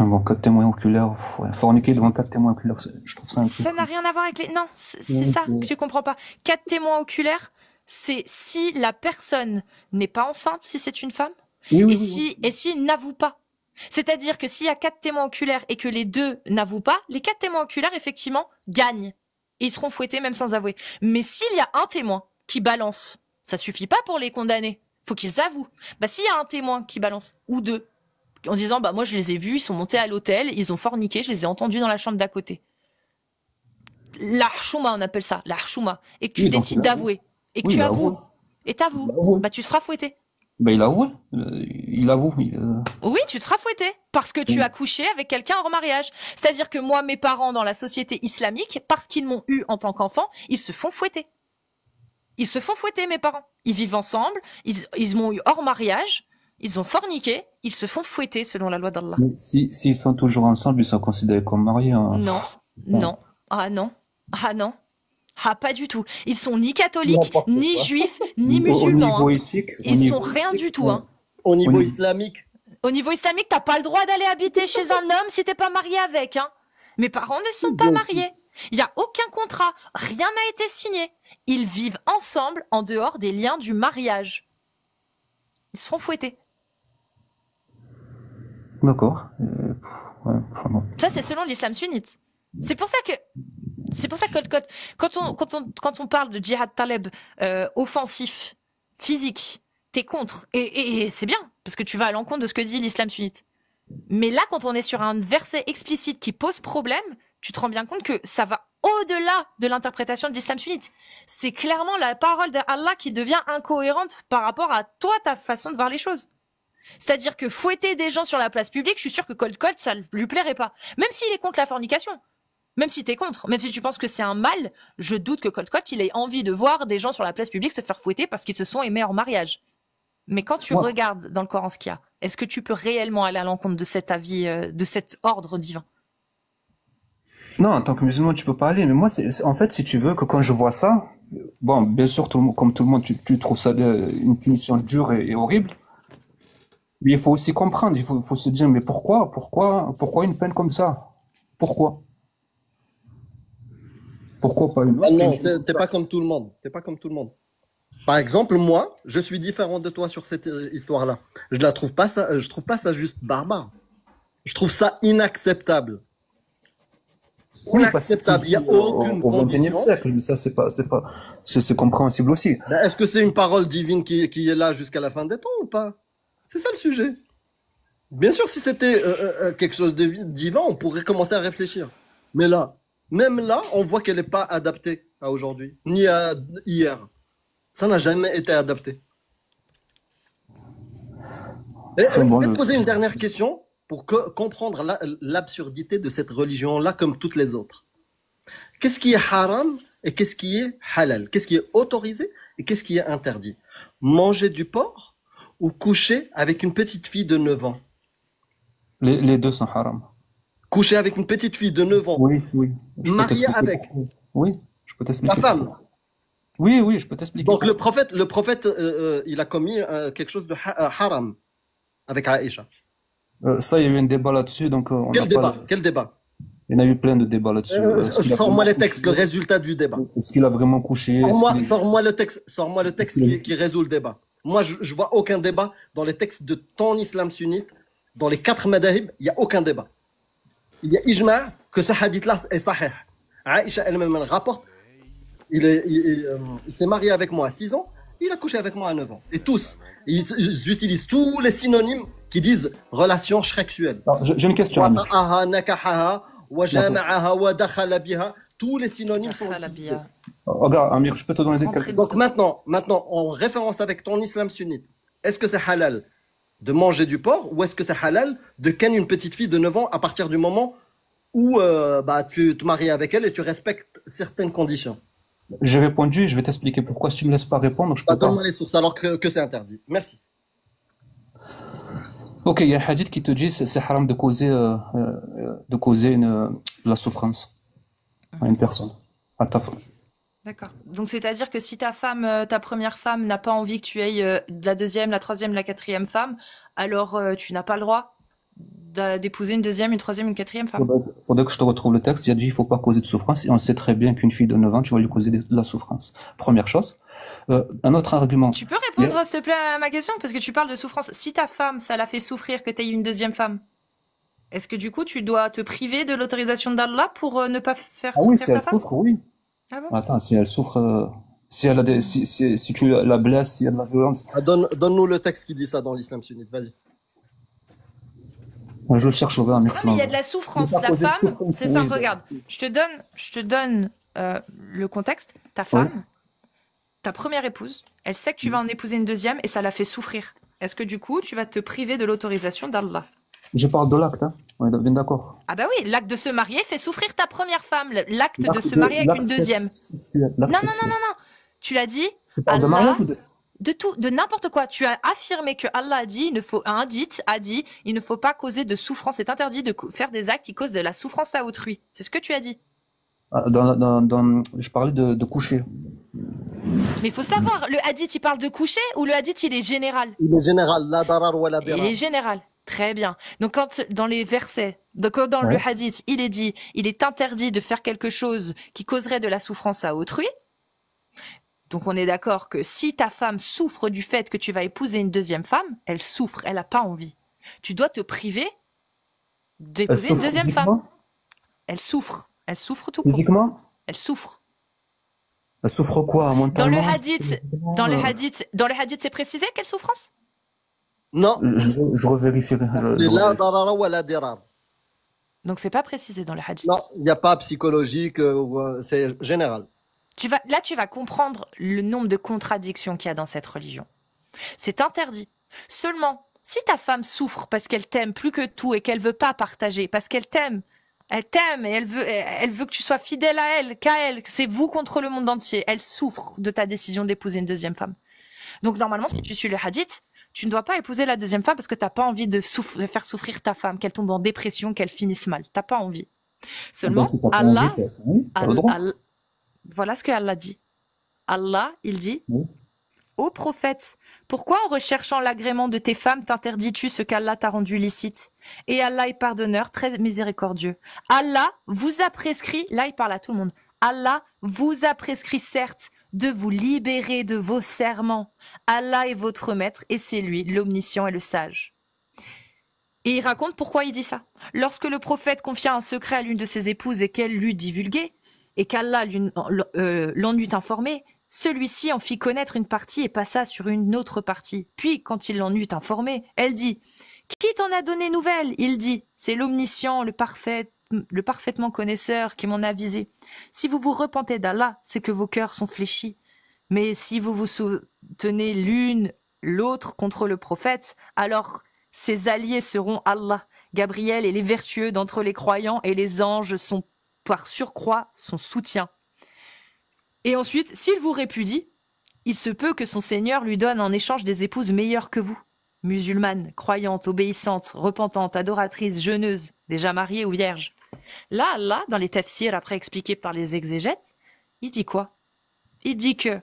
Bon, 4 témoins oculaires, forniquer devant 4 témoins oculaires, je trouve ça un peu... Ça n'a rien à voir avec les... Non, c'est ça que tu comprends pas. 4 témoins oculaires, c'est si la personne n'est pas enceinte, si c'est une femme, et s'il n'avoue pas. C'est-à-dire que s'il y a 4 témoins oculaires et que les 2 n'avouent pas, les 4 témoins oculaires, effectivement, gagnent. Et ils seront fouettés même sans avouer. Mais s'il y a un témoin qui balance, ça suffit pas pour les condamner. Faut qu'ils avouent. S'il y a un témoin qui balance, ou 2, en disant, moi je les ai vus, ils sont montés à l'hôtel, ils ont forniqué, je les ai entendus dans la chambre d'à côté. La chouma, on appelle ça, la chouma. Et que tu décides d'avouer. Et que tu avoues. Et t'avoues. Tu te feras fouetter. Il avoue. Il avoue. Oui, tu te feras fouetter. Parce que tu as couché avec quelqu'un hors mariage. C'est-à-dire que moi, mes parents dans la société islamique, parce qu'ils m'ont eu en tant qu'enfant, ils se font fouetter. Ils se font fouetter, mes parents. Ils vivent ensemble, ils m'ont eu hors mariage, ils ont forniqué, ils se font fouetter selon la loi d'Allah. Mais s'ils sont toujours ensemble, ils sont considérés comme mariés. Hein. Non. Ah non. Ah, pas du tout. Ils sont ni catholiques, ni juifs, ni musulmans. Au niveau éthique, ils sont rien du tout. Hein. Au niveau islamique. Au niveau islamique, t'as pas le droit d'aller habiter chez un homme si t'es pas marié avec. Hein. Mes parents ne sont pas mariés. Il y a aucun contrat, rien n'a été signé. Ils vivent ensemble en dehors des liens du mariage. Ils seront fouettés. D'accord. Ça, c'est selon l'islam sunnite. C'est pour ça que quand on parle de djihad taleb offensif, physique, t'es contre. Et c'est bien, parce que tu vas à l'encontre de ce que dit l'islam sunnite. Mais là, quand on est sur un verset explicite qui pose problème, tu te rends bien compte que ça va au-delà de l'interprétation de l'islam sunnite. C'est clairement la parole d'Allah qui devient incohérente par rapport à toi, ta façon de voir les choses. C'est-à-dire que fouetter des gens sur la place publique, je suis sûr que Colt, ça lui plairait pas. Même s'il est contre la fornication. Même si t'es contre, même si tu penses que c'est un mal, je doute que Colt, il ait envie de voir des gens sur la place publique se faire fouetter parce qu'ils se sont aimés en mariage. Mais quand tu regardes dans le Coran ce qu'il y a, est-ce que tu peux réellement aller à l'encontre de cet avis, de cet ordre divin? Non, en tant que musulman, tu peux pas aller. Mais moi, en fait, si tu veux, que quand je vois ça, bon, bien sûr, comme tout le monde, tu trouves ça une punition dure et horrible. Mais il faut aussi comprendre, il faut se dire, mais pourquoi une peine comme ça? Pourquoi pas une autre? Non, t'es pas comme tout le monde. T'es pas comme tout le monde. Par exemple, moi, je suis différent de toi sur cette histoire-là. Je trouve pas ça juste barbare. Je trouve ça inacceptable. Inacceptable. Il y a aucune au XXIe siècle, mais ça c'est compréhensible aussi. Est-ce que c'est une parole divine qui est là jusqu'à la fin des temps ou pas? C'est ça le sujet. Bien sûr, si c'était quelque chose de divin, on pourrait commencer à réfléchir. Mais là, même là, on voit qu'elle n'est pas adaptée à aujourd'hui, ni à hier. Ça n'a jamais été adapté. Et je vais te poser une dernière question pour comprendre l'absurdité de cette religion-là comme toutes les autres. Qu'est-ce qui est haram et qu'est-ce qui est halal? Qu'est-ce qui est autorisé et qu'est-ce qui est interdit? Manger du porc ou coucher avec une petite fille de 9 ans? Les deux sont haram. Coucher avec une petite fille de 9 ans? Oui. Mariée avec? Oui, je peux t'expliquer. Ta femme? Oui, oui, je peux t'expliquer. Donc le prophète, il a commis quelque chose de haram avec Aïcha. Ça, il y a eu un débat là-dessus, donc Quel débat? Quel débat? Il y en a eu plein de débats là-dessus. Sors-moi les textes, le résultat du débat. Est-ce qu'il a vraiment couché? Sors-moi le texte qui résout le débat. Moi, je vois aucun débat dans les textes de ton islam sunnite, dans les 4 madahib, il n'y a aucun débat. Il y a ijma' que ce hadith-là est sahih. Aïcha elle-même rapporte, il s'est marié avec moi à 6 ans, il a couché avec moi à 9 ans. Et tous, ils utilisent tous les synonymes qui disent relation sexuelle. J'ai une question. Tous les synonymes sont utilisés. Regarde, Amir, je peux te donner des calculs. Donc maintenant, en référence avec ton islam sunnite, est-ce que c'est halal de manger du porc ou est-ce que c'est halal de ken une petite fille de 9 ans à partir du moment où tu te maries avec elle et tu respectes certaines conditions? J'ai répondu, je vais t'expliquer pourquoi. Si tu me laisses pas répondre, je peux pas. Donne-moi les sources alors que c'est interdit. Merci. Ok, il y a un hadith qui te dit c'est haram de causer la souffrance à une personne, à ta femme. D'accord. Donc c'est-à-dire que si ta première femme n'a pas envie que tu ailles de la deuxième, la troisième, la quatrième femme, alors tu n'as pas le droit d'épouser une deuxième, une troisième, une quatrième femme. Faudrait que je te retrouve le texte. Il a dit il faut pas causer de souffrance et on sait très bien qu'une fille de 9 ans, tu vas lui causer de la souffrance. Première chose. Un autre argument. Tu peux répondre s'il te plaît à ma question parce que tu parles de souffrance. Si ta femme, ça la fait souffrir que tu aies une deuxième femme, est-ce que du coup tu dois te priver de l'autorisation d'Allah pour ne pas faire souffrir ta femme? Ah oui, si elle souffre, oui. Ah bon? Attends, si elle souffre, si elle a si tu la blesses, s'il y a de la violence. Donne-nous le texte qui dit ça dans l'islam sunnite, vas-y. Moi, je cherche au gars. Non, mais il y a de la souffrance. La femme, c'est ça, regarde. Je te donne le contexte. Ta femme, ta première épouse, elle sait que tu vas en épouser une deuxième et ça la fait souffrir. Est-ce que du coup, tu vas te priver de l'autorisation d'Allah? Je parle de l'acte, hein. On est bien d'accord. Ah bah oui, l'acte de se marier fait souffrir ta première femme. L'acte de se marier avec une deuxième. Non. Tu l'as dit. Allah, de tout, de n'importe quoi. Tu as affirmé que Allah a dit, il ne faut pas causer de souffrance. C'est interdit de faire des actes qui causent de la souffrance à autrui. C'est ce que tu as dit. Je parlais de coucher. Mais il faut savoir, le hadith, il parle de coucher ou le hadith, il est général? Il est général, la darar wa la dirar. Il est général. Très bien. Donc dans les versets, dans le hadith, il est dit, il est interdit de faire quelque chose qui causerait de la souffrance à autrui. Donc on est d'accord que si ta femme souffre du fait que tu vas épouser une deuxième femme, elle souffre, elle n'a pas envie. Tu dois te priver d'épouser une deuxième femme. Elle souffre tout court. Physiquement? Elle souffre. Elle souffre quoi, mentalement? Dans le hadith, c'est précisé quelle souffrance? Non. Je revérifierai. C'est la darara wa la dirar. Donc c'est pas précisé dans le hadith. Non, il n'y a pas psychologique, c'est général. Tu vas comprendre le nombre de contradictions qu'il y a dans cette religion. C'est interdit. Seulement, si ta femme souffre parce qu'elle t'aime plus que tout et qu'elle veut pas partager, parce qu'elle t'aime et elle veut que tu sois fidèle à elle, qu'à elle, que c'est vous contre le monde entier, elle souffre de ta décision d'épouser une deuxième femme. Donc normalement, si tu suis le hadith, tu ne dois pas épouser la deuxième femme parce que t'as pas envie de faire souffrir ta femme, qu'elle tombe en dépression, qu'elle finisse mal. T'as pas envie. Seulement, Allah, voilà ce que Allah dit. Allah, il dit, ô prophète, pourquoi en recherchant l'agrément de tes femmes t'interdis-tu ce qu'Allah t'a rendu licite? Et Allah est pardonneur, très miséricordieux. Allah vous a prescrit, là il parle à tout le monde, Allah vous a prescrit certes de vous libérer de vos serments. Allah est votre maître et c'est lui, l'omniscient et le sage. Et il raconte pourquoi il dit ça. Lorsque le prophète confia un secret à l'une de ses épouses et qu'elle l'eut divulgué, et qu'Allah l'en eut informé, celui-ci en fit connaître une partie et passa sur une autre partie. Puis, quand il l'en eut informé, elle dit « Qui t'en a donné nouvelle ?» Il dit « C'est l'omniscient, le parfaitement connaisseur qui m'en a avisé. Si vous vous repentez d'Allah, c'est que vos cœurs sont fléchis. Mais si vous vous soutenez l'une l'autre contre le prophète, alors ses alliés seront Allah, Gabriel et les vertueux d'entre les croyants et les anges sont par surcroît son soutien. Et ensuite, s'il vous répudie, il se peut que son Seigneur lui donne en échange des épouses meilleures que vous, musulmanes, croyantes, obéissantes, repentantes, adoratrices, jeûneuses, déjà mariées ou vierges. Là, Allah, dans les tafsirs après expliqués par les exégètes, il dit quoi? Il dit que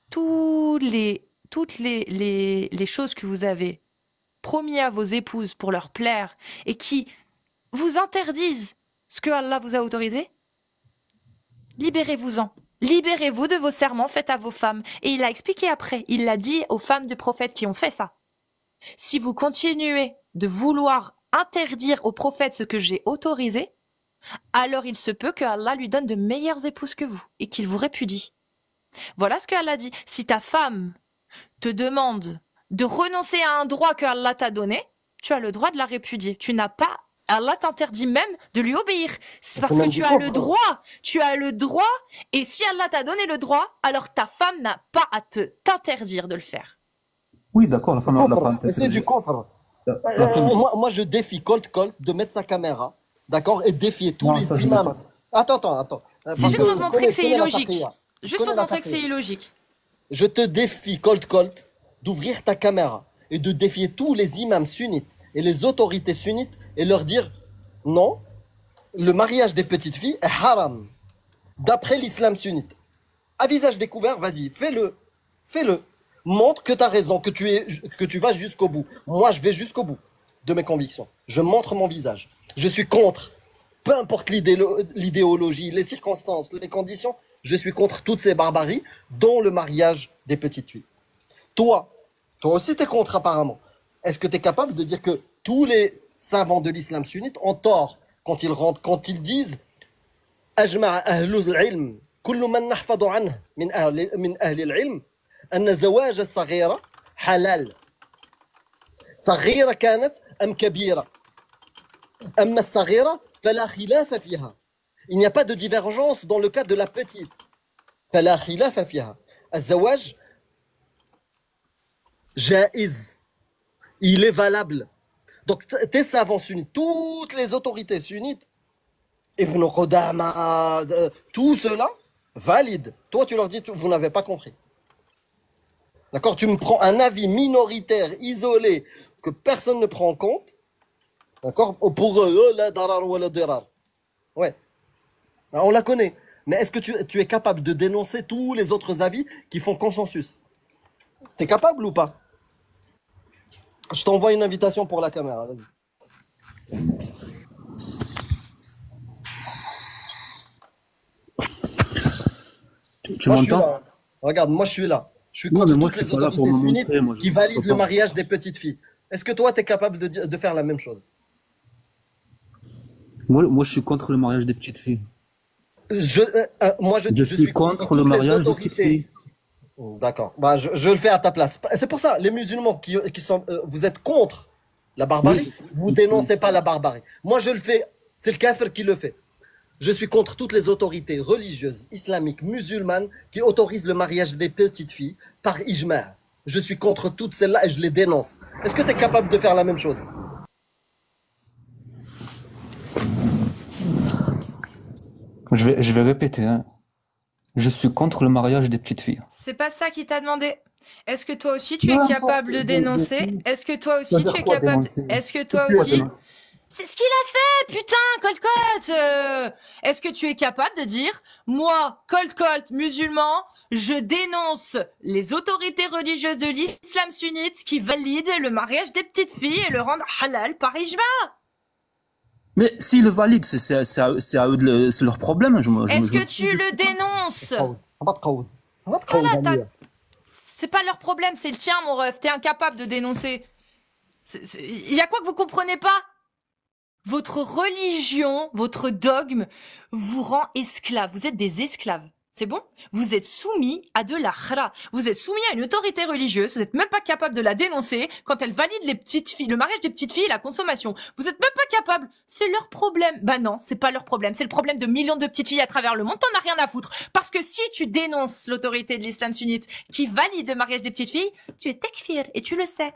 toutes les choses que vous avez promis à vos épouses pour leur plaire et qui vous interdisent ce que Allah vous a autorisé, libérez-vous-en. Libérez-vous de vos serments faits à vos femmes. Et il a expliqué après, il l'a dit aux femmes du prophète qui ont fait ça. Si vous continuez de vouloir interdire au prophète ce que j'ai autorisé, alors il se peut que Allah lui donne de meilleures épouses que vous et qu'il vous répudie. Voilà ce que Allah dit. Si ta femme te demande de renoncer à un droit que Allah t'a donné, tu as le droit de la répudier. Tu n'as pas, Allah t'interdit même de lui obéir. C'est parce que tu as le droit. Tu as le droit. Et si Allah t'a donné le droit, alors ta femme n'a pas à t'interdire de le faire. Oui, d'accord, la femme n'a pas interdit. C'est du coffre. Moi, je défie Colt de mettre sa caméra, d'accord, et défier tous les imams. Attends. C'est juste pour montrer que c'est illogique. Juste pour montrer que c'est illogique. Je te défie, Colt, d'ouvrir ta caméra et de défier tous les imams sunnites et les autorités sunnites et leur dire non, le mariage des petites filles est haram, d'après l'islam sunnite. À visage découvert, vas-y, fais-le. Montre que tu as raison, que tu vas jusqu'au bout. Moi, je vais jusqu'au bout de mes convictions. Je montre mon visage. Je suis contre, peu importe l'idéologie, les circonstances, les conditions, je suis contre toutes ces barbaries, dont le mariage des petites filles. Toi aussi, tu es contre apparemment. Est-ce que tu es capable de dire que tous les savants de l'islam sunnite ont tort quand ils disent أجمع أهل العلم كل من نحفظ عنه من أهل العلم أن زواج الصغيرة حلال صغيرة كانت أم كبيرة أما الصغيرة فلا خلاف فيها. Il n'y a pas de divergence dans le cas de la petite. فلا خلاف فيها. الزواج جائز. Il est valable. Donc tes savants sunnites, toutes les autorités sunnites, Ibn Qudama, tout cela valide. Toi, tu leur dis, vous n'avez pas compris. D'accord? Tu me prends un avis minoritaire, isolé, que personne ne prend en compte. D'accord? Pour la darar ou la dirar. Ouais. On la connaît. Mais est-ce que tu es capable de dénoncer tous les autres avis qui font consensus? T'es capable ou pas? Je t'envoie une invitation pour la caméra, vas-y. Tu m'entends? Regarde, moi je suis là. Je suis contre toutes les autorités sunnites qui valident le mariage des petites filles. Est-ce que toi, tu es capable de faire la même chose? Moi, je suis contre le mariage des petites filles. Je suis contre le mariage des petites filles. D'accord. Bah, je le fais à ta place. C'est pour ça, les musulmans qui sont, vous êtes contre la barbarie, vous dénoncez pas la barbarie. Moi, je le fais. C'est le kafir qui le fait. Je suis contre toutes les autorités religieuses, islamiques, musulmanes qui autorisent le mariage des petites filles par ijma'. Je suis contre toutes celles-là et je les dénonce. Est-ce que tu es capable de faire la même chose? Je vais répéter. Hein. Je suis contre le mariage des petites filles. C'est pas ça qu'il t'a demandé. Est-ce que toi aussi tu es capable de dénoncer? Est-ce que toi aussi tu es capable? Est-ce que toi aussi? C'est ce qu'il a fait, putain, Colt. Est-ce que tu es capable de dire, moi, Colt, musulman, je dénonce les autorités religieuses de l'islam sunnite qui valident le mariage des petites filles et le rendent halal par ijma? Mais s'ils le valident, c'est à eux c'est leur problème. Est-ce que tu le dénonces? C'est pas leur problème, c'est le tien, mon ref. T'es incapable de dénoncer. Il y a quoi que vous comprenez pas? Votre religion, votre dogme vous rend esclave. Vous êtes des esclaves. C'est bon? Vous êtes soumis à de la khra. Vous êtes soumis à une autorité religieuse. Vous n'êtes même pas capable de la dénoncer quand elle valide les petites filles, le mariage des petites filles et la consommation. Vous n'êtes même pas capable. C'est leur problème. Bah non, c'est pas leur problème. C'est le problème de millions de petites filles à travers le monde. T'en as rien à foutre. Parce que si tu dénonces l'autorité de l'islam sunnite qui valide le mariage des petites filles, tu es tekfir et tu le sais.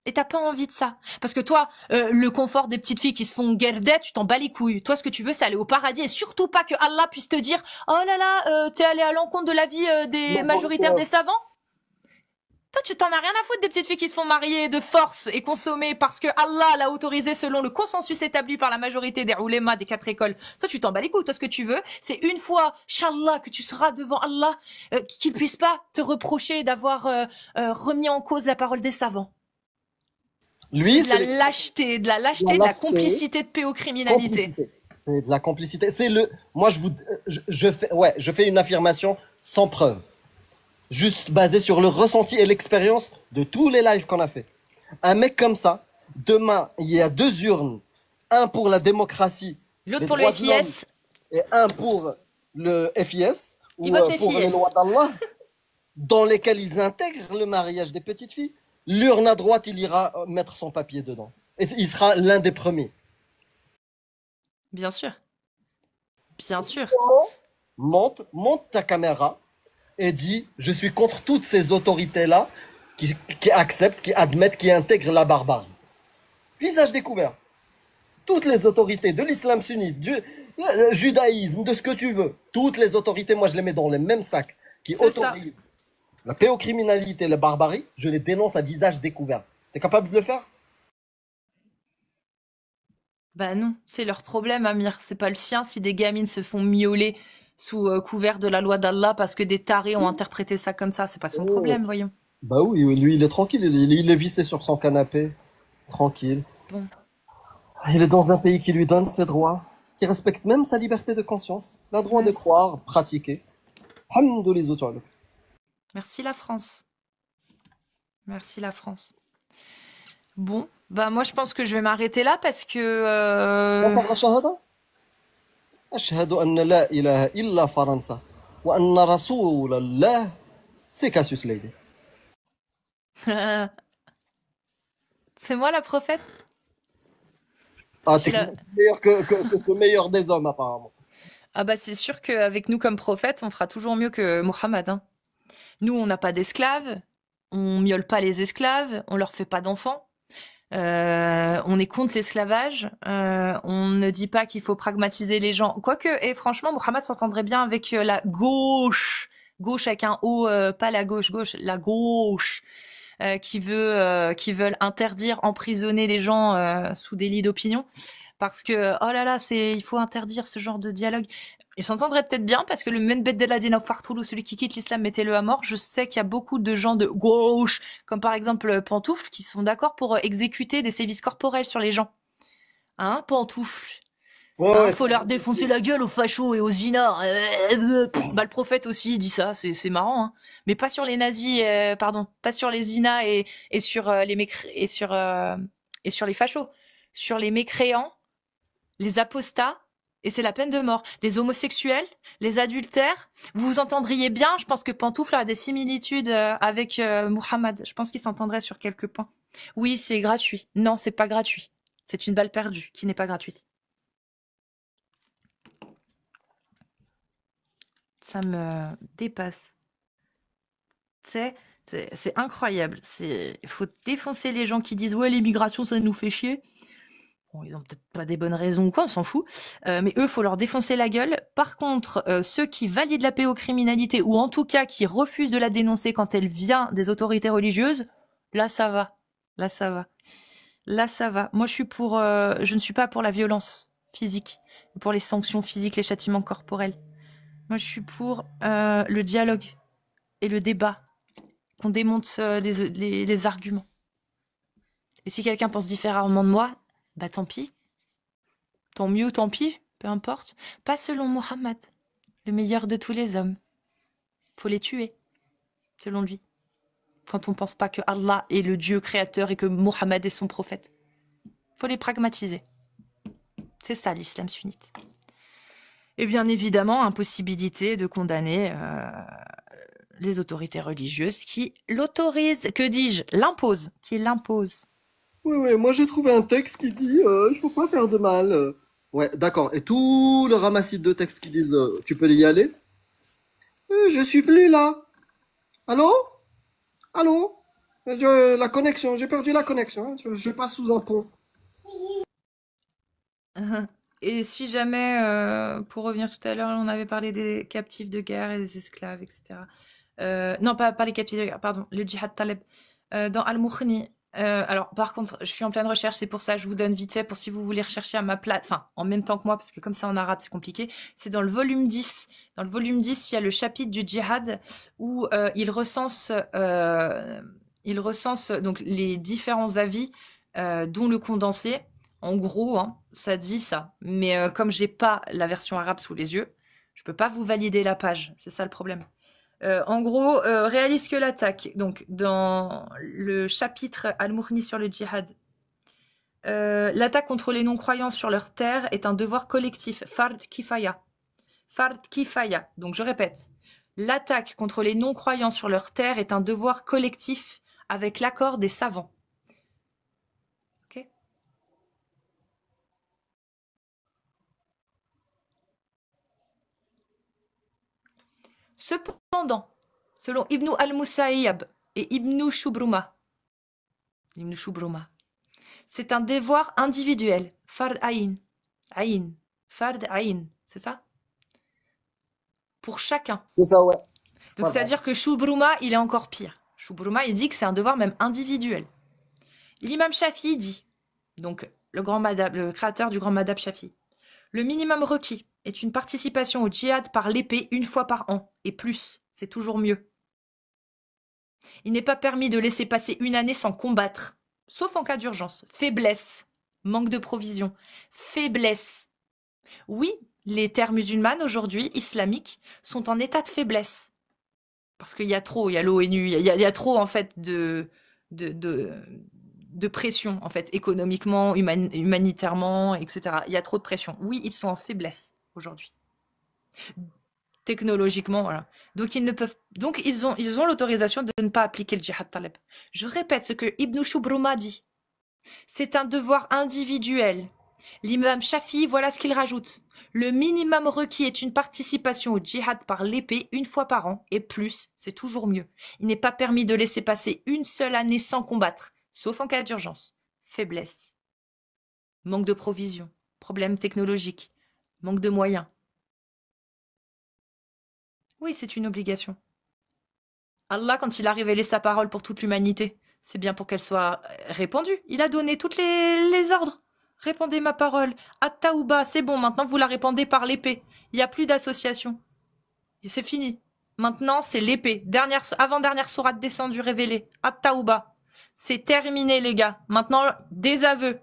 Et t'as pas envie de ça. Parce que toi, le confort des petites filles qui se font guerder, tu t'en bats les couilles. Toi, ce que tu veux, c'est aller au paradis et surtout pas que Allah puisse te dire « Oh là là, t'es allé à l'encontre de la vie des majoritaires des savants ?» Toi, tu t'en as rien à foutre des petites filles qui se font marier de force et consommer parce que Allah l'a autorisé selon le consensus établi par la majorité des oulémas des 4 écoles. Toi, tu t'en bats les couilles. Toi, ce que tu veux, c'est une fois, Inch'Allah, que tu seras devant Allah, qu'il puisse pas te reprocher d'avoir remis en cause la parole des savants. Lui, de la lâcheté, de la complicité de pédocriminalité. C'est de la complicité. C'est le. Moi, je fais une affirmation sans preuve, juste basée sur le ressenti et l'expérience de tous les lives qu'on a fait. Un mec comme ça, demain, il y a 2 urnes, un pour la démocratie, l'autre pour le FIS, et un pour le FIS ou pour FIS. les lois d'Allah, dans lesquelles ils intègrent le mariage des petites filles. L'urne à droite, il ira mettre son papier dedans. Et il sera l'un des premiers. Bien sûr. Bien sûr. Monte ta caméra et dis, je suis contre toutes ces autorités-là qui acceptent, qui admettent, qui intègrent la barbarie. Visage découvert. Toutes les autorités de l'islam sunnite, du judaïsme, de ce que tu veux. Toutes les autorités, moi je les mets dans les mêmes sacs, qui autorisent la pédocriminalité et la barbarie, je les dénonce à visage découvert. T'es capable de le faire? Bah non, c'est leur problème, Amir. C'est pas le sien si des gamines se font miauler sous couvert de la loi d'Allah parce que des tarés ont interprété ça comme ça. C'est pas son problème, voyons. Bah oui, lui, il est tranquille. Il est vissé sur son canapé. Tranquille. Bon. Il est dans un pays qui lui donne ses droits, qui respecte même sa liberté de conscience, le droit de croire, pratiquer. Alhamdoulilah. Merci la France. Merci la France. Bon, bah moi je pense que je vais m'arrêter là parce que... On va faire la shahada. Ashhadu anna la ilaha illa Faransa wa anna rasulallah c'est Cassius Lady. C'est moi la prophète? Ah, t'es meilleur que ce meilleur des hommes apparemment. Ah bah c'est sûr qu'avec nous comme prophète, on fera toujours mieux que Mohammed. Hein. Nous, on n'a pas d'esclaves, on miaule pas les esclaves, on leur fait pas d'enfants. On est contre l'esclavage. On ne dit pas qu'il faut pragmatiser les gens. Quoique, et franchement, Mohammed s'entendrait bien avec la gauche. Gauche avec un O, pas la gauche, la gauche. Qui veulent interdire, emprisonner les gens sous délit d'opinion. Parce que, oh là là, il faut interdire ce genre de dialogue. Ils s'entendraient peut-être bien parce que le Menbet Deladina Fartoulou, celui qui quitte l'islam, mettez-le à mort. Je sais qu'il y a beaucoup de gens de gauche, comme par exemple Pantoufle, qui sont d'accord pour exécuter des sévices corporels sur les gens. Hein, Pantoufle? Ouais, faut leur défoncer la gueule aux fachos et aux zinars. Bah, le prophète aussi dit ça, c'est marrant, hein. Mais pas sur les nazis, pas sur les zinas et sur et sur les fachos. Sur les mécréants, les apostats, et c'est la peine de mort. Les homosexuels, les adultères, vous vous entendriez bien. Je pense que Pantoufle a des similitudes avec Mohammed. Je pense qu'il s'entendrait sur quelques points. Oui, c'est gratuit. Non, c'est pas gratuit. C'est une balle perdue qui n'est pas gratuite. Ça me dépasse. C'est incroyable. Il faut défoncer les gens qui disent ouais, l'immigration ça nous fait chier. Bon, ils ont peut-être pas des bonnes raisons ou quoi, on s'en fout. Mais eux, faut leur défoncer la gueule. Par contre, ceux qui valident la pédocriminalité ou en tout cas qui refusent de la dénoncer quand elle vient des autorités religieuses, là ça va. Là ça va. Là ça va. Moi je ne suis pas pour la violence physique, pour les sanctions physiques, les châtiments corporels. Moi, je suis pour le dialogue et le débat, qu'on démonte les arguments. Et si quelqu'un pense différemment de moi, bah tant pis. Tant mieux, tant pis, peu importe. Pas selon Mohammed, le meilleur de tous les hommes. Faut les tuer, selon lui. Quand on pense pas que Allah est le Dieu créateur et que Mohammed est son prophète. Faut les pragmatiser. C'est ça l'islam sunnite. Et bien évidemment, impossibilité de condamner les autorités religieuses qui l'autorisent, que dis-je, l'imposent, qui l'imposent. Oui, moi j'ai trouvé un texte qui dit il faut pas faire de mal. Ouais, d'accord. Et tout le ramassis de textes qui disent tu peux y aller. Je suis plus là. Allô? La connexion, j'ai perdu la connexion. Je passe sous un pont. Et si jamais, pour revenir tout à l'heure, on avait parlé des captifs de guerre et des esclaves, etc. Non, pas les captifs de guerre, pardon, le djihad taleb. Dans Al-Mukhni. Alors, par contre, je suis en pleine recherche, c'est pour ça que je vous donne vite fait pour si vous voulez rechercher à ma place, enfin, en même temps que moi, parce que comme ça en arabe, c'est compliqué. C'est dans le volume 10. Dans le volume 10, il y a le chapitre du djihad où il recense donc les différents avis, dont le condensé. En gros, hein, ça dit ça. Mais comme j'ai pas la version arabe sous les yeux, je peux pas vous valider la page. C'est ça le problème. En gros, réalise que l'attaque. Donc, dans le chapitre Al-Mukhni sur le djihad, l'attaque contre les non-croyants sur leur terre est un devoir collectif. Fard kifaya. Fard kifaya. Donc, je répète. L'attaque contre les non-croyants sur leur terre est un devoir collectif avec l'accord des savants. Ok ? Cependant, selon Ibn al-Musayyab et Ibn Shubruma, c'est un devoir individuel. Fard ayn. Fard ayn. C'est ça? Pour chacun. C'est ça, ouais. Donc, c'est-à-dire que Shubruma, il est encore pire. Shubruma, il dit que c'est un devoir même individuel. L'imam Shafi dit, donc le créateur du grand madhab Shafi, le minimum requis est une participation au djihad par l'épée une fois par an, et plus, c'est toujours mieux. Il n'est pas permis de laisser passer une année sans combattre, sauf en cas d'urgence. Faiblesse, manque de provisions, faiblesse. Oui, les terres musulmanes aujourd'hui, islamiques, sont en état de faiblesse. Parce qu'il y a trop, il y a l'ONU, il y a trop en fait de pression, en fait, économiquement, humanitairement, etc. Il y a trop de pression. Oui, ils sont en faiblesse aujourd'hui. Technologiquement, voilà. Donc ils ont l'autorisation de ne pas appliquer le djihad taleb. Je répète ce que Ibn Shubruma dit. C'est un devoir individuel. L'imam Shafi, voilà ce qu'il rajoute. Le minimum requis est une participation au djihad par l'épée une fois par an, et plus, c'est toujours mieux. Il n'est pas permis de laisser passer une seule année sans combattre, sauf en cas d'urgence. Faiblesse. Manque de provisions. Problèmes technologiques. Manque de moyens. Oui, c'est une obligation. Allah, quand il a révélé sa parole pour toute l'humanité, c'est bien pour qu'elle soit répandue. Il a donné tous les ordres. Répandez ma parole. At-Taouba, c'est bon, maintenant vous la répandez par l'épée. Il n'y a plus d'association. C'est fini. Maintenant, c'est l'épée. Avant-dernière sourate descendue révélée. At-Taouba. C'est terminé, les gars. Maintenant, des aveux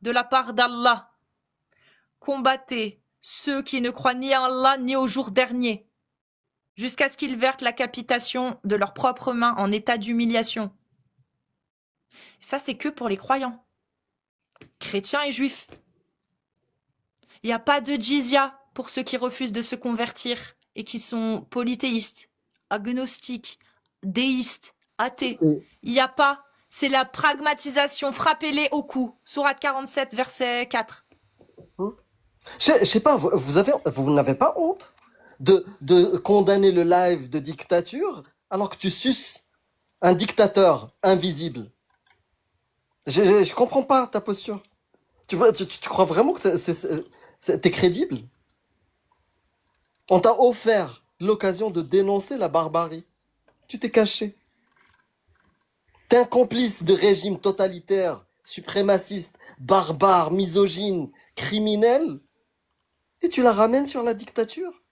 de la part d'Allah. Combattez ceux qui ne croient ni en Allah ni au jour dernier, jusqu'à ce qu'ils versent la capitation de leurs propres mains en état d'humiliation. Et ça, c'est que pour les croyants, chrétiens et juifs. Il n'y a pas de jizya pour ceux qui refusent de se convertir et qui sont polythéistes, agnostiques, déistes, athées. Il n'y a pas. C'est la pragmatisation. Frappez-les au cou. Sourate 47, verset 4. Je sais pas, vous n'avez pas honte de condamner le live de dictature alors que tu suces un dictateur invisible? Je comprends pas ta posture. Tu crois vraiment que t'es crédible? On t'a offert l'occasion de dénoncer la barbarie. Tu t'es caché. T'es un complice de régime totalitaire, suprémaciste, barbare, misogyne, criminel, et tu la ramènes sur la dictature?